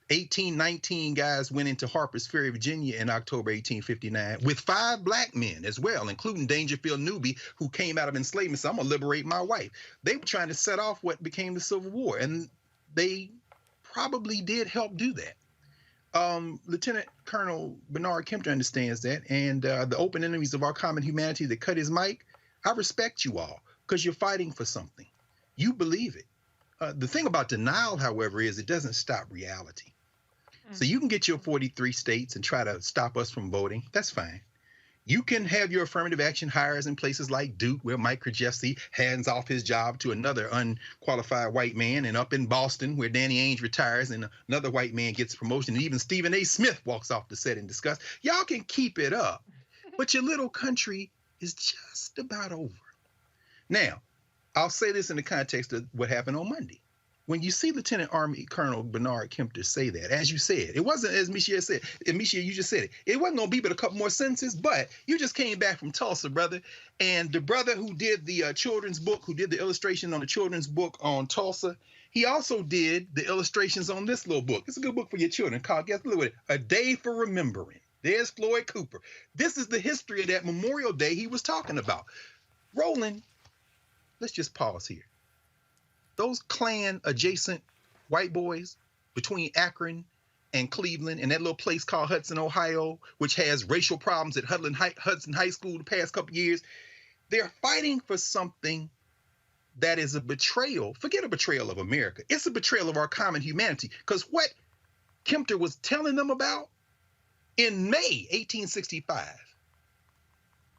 19 guys went into Harper's Ferry, Virginia in October 1859 with 5 Black men as well, including Dangerfield Newby, who came out of enslavement and said, I'm going to liberate my wife. They were trying to set off what became the Civil War, and they probably did help do that. Lieutenant Colonel Bernard Kempter understands that, and the open enemies of our common humanity that cut his mic, I respect you all because you're fighting for something. You believe it. The thing about denial, however, is it doesn't stop reality. So you can get your 43 states and try to stop us from voting. That's fine. You can have your affirmative action hires in places like Duke, where Mike Krzyzewski hands off his job to another unqualified white man, and up in Boston, where Danny Ainge retires and another white man gets promotion, and even Stephen A. Smith walks off the set in disgust. Y'all can keep it up, but your little country is just about over. Now, I'll say this in the context of what happened on Monday. When you see Lieutenant Army Colonel Bernard Kempter say that, as you said, it wasn't, as Misha said, and Misha, you just said it, it wasn't going to be but a couple more sentences, but you just came back from Tulsa, brother, and the brother who did the children's book, who did the illustration on the children's book on Tulsa, he also did the illustrations on this little book. It's a good book for your children called, guess what, A Day for Remembering. There's Floyd Cooper. This is the history of that Memorial Day he was talking about. Roland, let's just pause here. Those Klan-adjacent white boys between Akron and Cleveland and that little place called Hudson, Ohio, which has racial problems at Hudson High School the past couple years, they're fighting for something that is a betrayal. Forget a betrayal of America. It's a betrayal of our common humanity. Because what Kempter was telling them about in May 1865,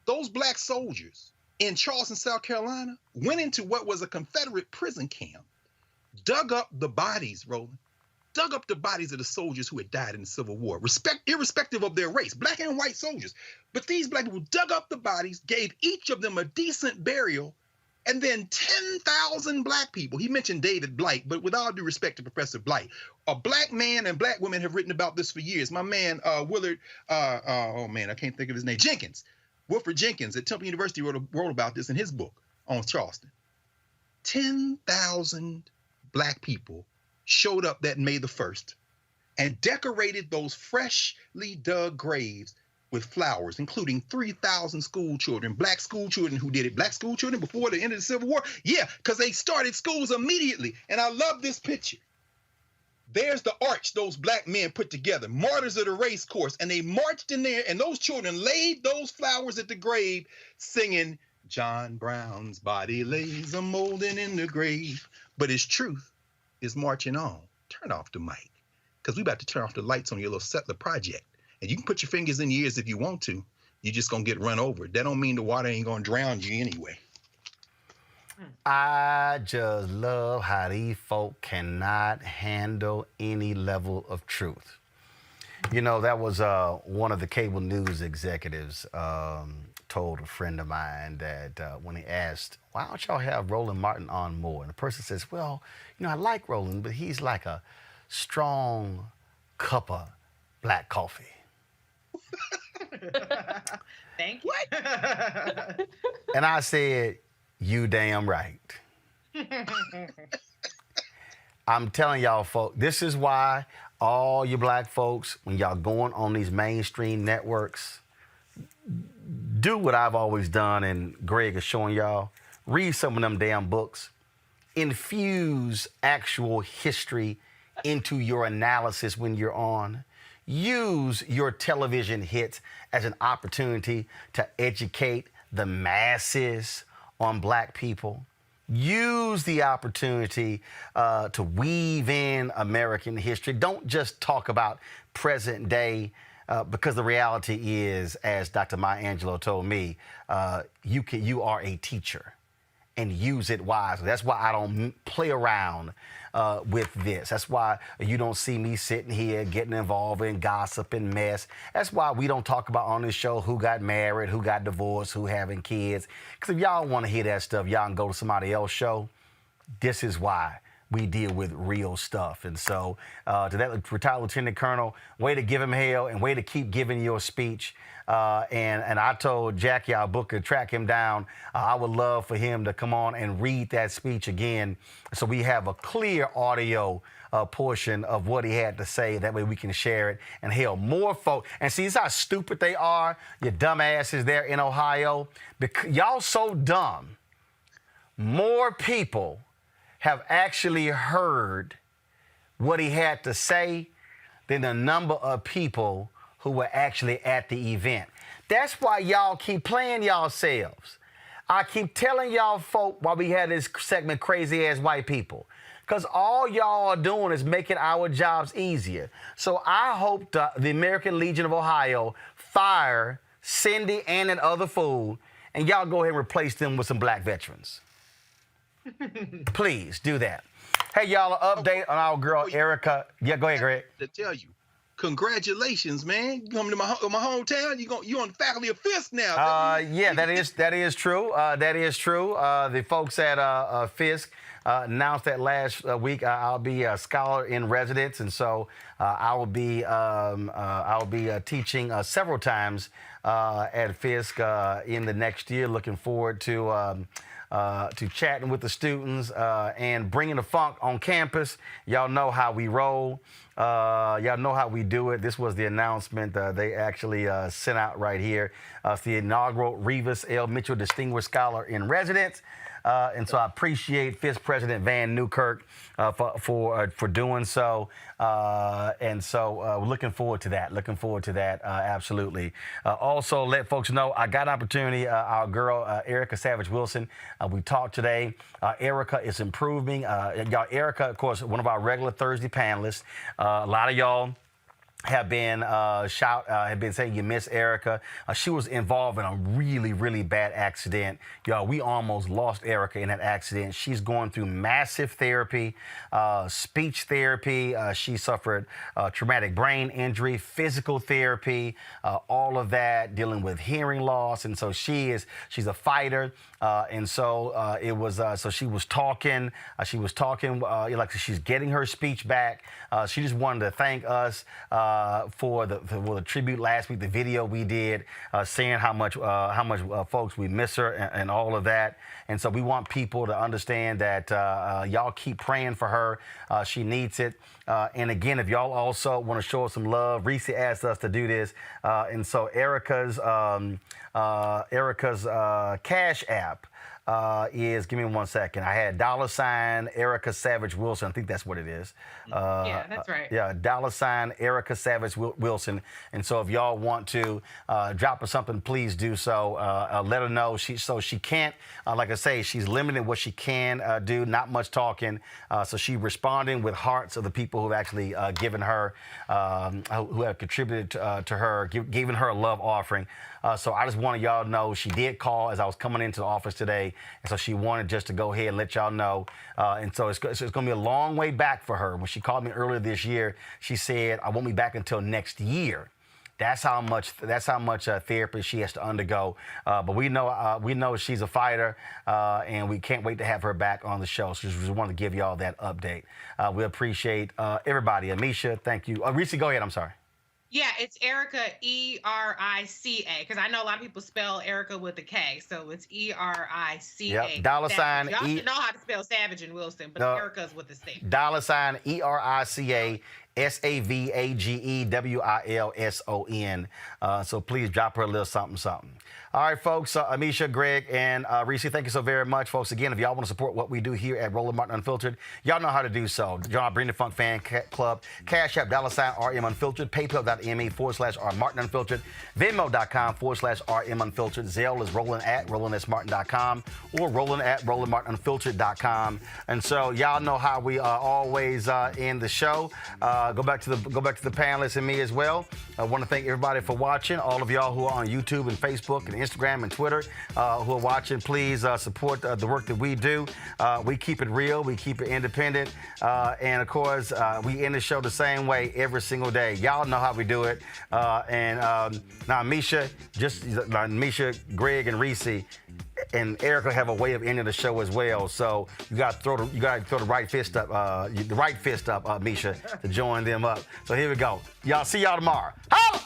those Black soldiers in Charleston, South Carolina, went into what was a Confederate prison camp, dug up the bodies, Roland, dug up the bodies of the soldiers who had died in the Civil War, irrespective of their race, Black and white soldiers. But these Black people dug up the bodies, gave each of them a decent burial, and then 10,000 Black people. He mentioned David Blight, but with all due respect to Professor Blight, a Black man and Black women have written about this for years. My man, Willard, I can't think of his name, Jenkins. Wilfred Jenkins at Temple University wrote about this in his book on Charleston. 10,000 Black people showed up that May the 1st and decorated those freshly dug graves with flowers, including 3,000 school children, Black school children who did it. Black school children before the end of the Civil War? Yeah, because they started schools immediately. And I love this picture. There's the arch those black men put together, martyrs of the race course. And they marched in there, and those children laid those flowers at the grave, singing, John Brown's body lays a molding in the grave. But his truth is marching on. Turn off the mic, because we about to turn off the lights on your little settler project. And you can put your fingers in your ears if you want to. You're just going to get run over. That don't mean the water ain't going to drown you anyway. I just love how these folk cannot handle any level of truth. You know, that was one of the cable news executives told a friend of mine that when he asked, why don't y'all have Roland Martin on more? And the person says, well, you know, I like Roland, but he's like a strong cup of black coffee. Thank you. And I said, you damn right. I'm telling y'all, folks, this is why all you black folks, when y'all going on these mainstream networks, do what I've always done, and Greg is showing y'all. Read some of them damn books. Infuse actual history into your analysis when you're on. Use your television hits as an opportunity to educate the masses on black people. Use the opportunity to weave in American history. Don't just talk about present day, because the reality is, as Dr. Maya Angelou told me, you are a teacher, and use it wisely. That's why I don't play around with this. That's why you don't see me sitting here getting involved in gossip and mess. That's why we don't talk about on this show who got married, who got divorced, who having kids. Because if y'all want to hear that stuff, y'all can go to somebody else's show. This is why we deal with real stuff. And so to that retired lieutenant colonel, way to give him hell and way to keep giving your speech. And I told Jackie, our booker, track him down. I would love for him to come on and read that speech again, so we have a clear audio portion of what he had to say. That way we can share it. And hell, more folks. And see, this is how stupid they are, you dumbasses there in Ohio. Because y'all so dumb. More people have actually heard what he had to say than the number of people who were actually at the event. That's why y'all keep playing yourselves. I keep telling y'all folk while we had this segment, Crazy Ass White People, because all y'all are doing is making our jobs easier. So I hope the American Legion of Ohio fire Cindy and that other fool, and y'all go ahead and replace them with some black veterans. Please do that. Hey, y'all, an update on our girl Erica. Yeah, go ahead, Greg. To tell you, congratulations, man! You coming to my hometown? You on the faculty of Fisk now? Yeah, that is true. That is true. The folks at Fisk announced that last week. I'll be a scholar in residence, and so I will be teaching several times at Fisk in the next year. Looking forward to chatting with the students and bringing the funk on campus. Y'all know how we roll. Y'all know how we do it. This was the announcement they actually sent out right here. It's the inaugural Revis L. Mitchell Distinguished Scholar in Residence. And so I appreciate Fisk President Van Newkirk for doing so. And so looking forward to that. Absolutely. Also, let folks know I got an opportunity. Our girl, Erica Savage Wilson, we talked today. Erica is improving. Y'all, Erica, of course, one of our regular Thursday panelists. A lot of y'all have been saying you miss Erica. She was involved in a really, really bad accident. Y'all, we almost lost Erica in that accident. She's going through massive therapy, speech therapy. She suffered traumatic brain injury, physical therapy, all of that, dealing with hearing loss. And so she's a fighter. And so it was, so she was talking, like she's getting her speech back. She just wanted to thank us for the tribute last week, the video we did, saying how much folks we miss her and all of that. And so we want people to understand that y'all keep praying for her. She needs it. And again, if y'all also want to show us some love, Reese asked us to do this. And so Erica's Cash App is, give me 1 second. I had $ Erica Savage Wilson. I think that's what it is. Yeah, that's right. Yeah, $ Erica Savage Wilson. And so if y'all want to drop her something, please do so. Let her know. She can't, like I say, she's limited what she can do, not much talking. So she's responding with hearts of the people who have actually given her, who have contributed to her, given her a love offering. So I just wanted y'all to know she did call as I was coming into the office today. And so she wanted just to go ahead and let y'all know. And so it's going to be a long way back for her. When she called me earlier this year, she said, I won't be back until next year. That's how much therapy she has to undergo. But we know she's a fighter, and we can't wait to have her back on the show. So just wanted to give y'all that update. We appreciate everybody. Amisha, thank you. Reese, go ahead. I'm sorry. Yeah, it's Erica, Erica, because I know a lot of people spell Erica with a K, so it's Erica. Yep, $. Y'all should know how to spell Savage and Wilson, but Erica's with a C. $ Erica SAVAGEWILSON. So please drop her a little something. All right, folks. Amisha, Greg, and Reese, thank you so very much, folks. Again, if y'all want to support what we do here at Roland Martin Unfiltered, y'all know how to do so. John Bring the Funk Fan Club, Cash App, $ RM Unfiltered, PayPal.me/R Martin Unfiltered, Venmo.com/RM Unfiltered, Zelle is Roland@RolandSMartin.com or Roland@RolandMartinUnfiltered.com. And so y'all know how we always end the show. Go back to the panelists and me as well. I want to thank everybody for watching. All of y'all who are on YouTube and Facebook and Instagram and Twitter who are watching, please support the work that we do. We keep it real. We keep it independent. And, of course, we end the show the same way every single day. Y'all know how we do it. Now, Misha, Greg, and Reese and Erica have a way of ending the show as well. So you got to throw the right fist up, Misha, to join them up. So here we go. See y'all tomorrow. Holla!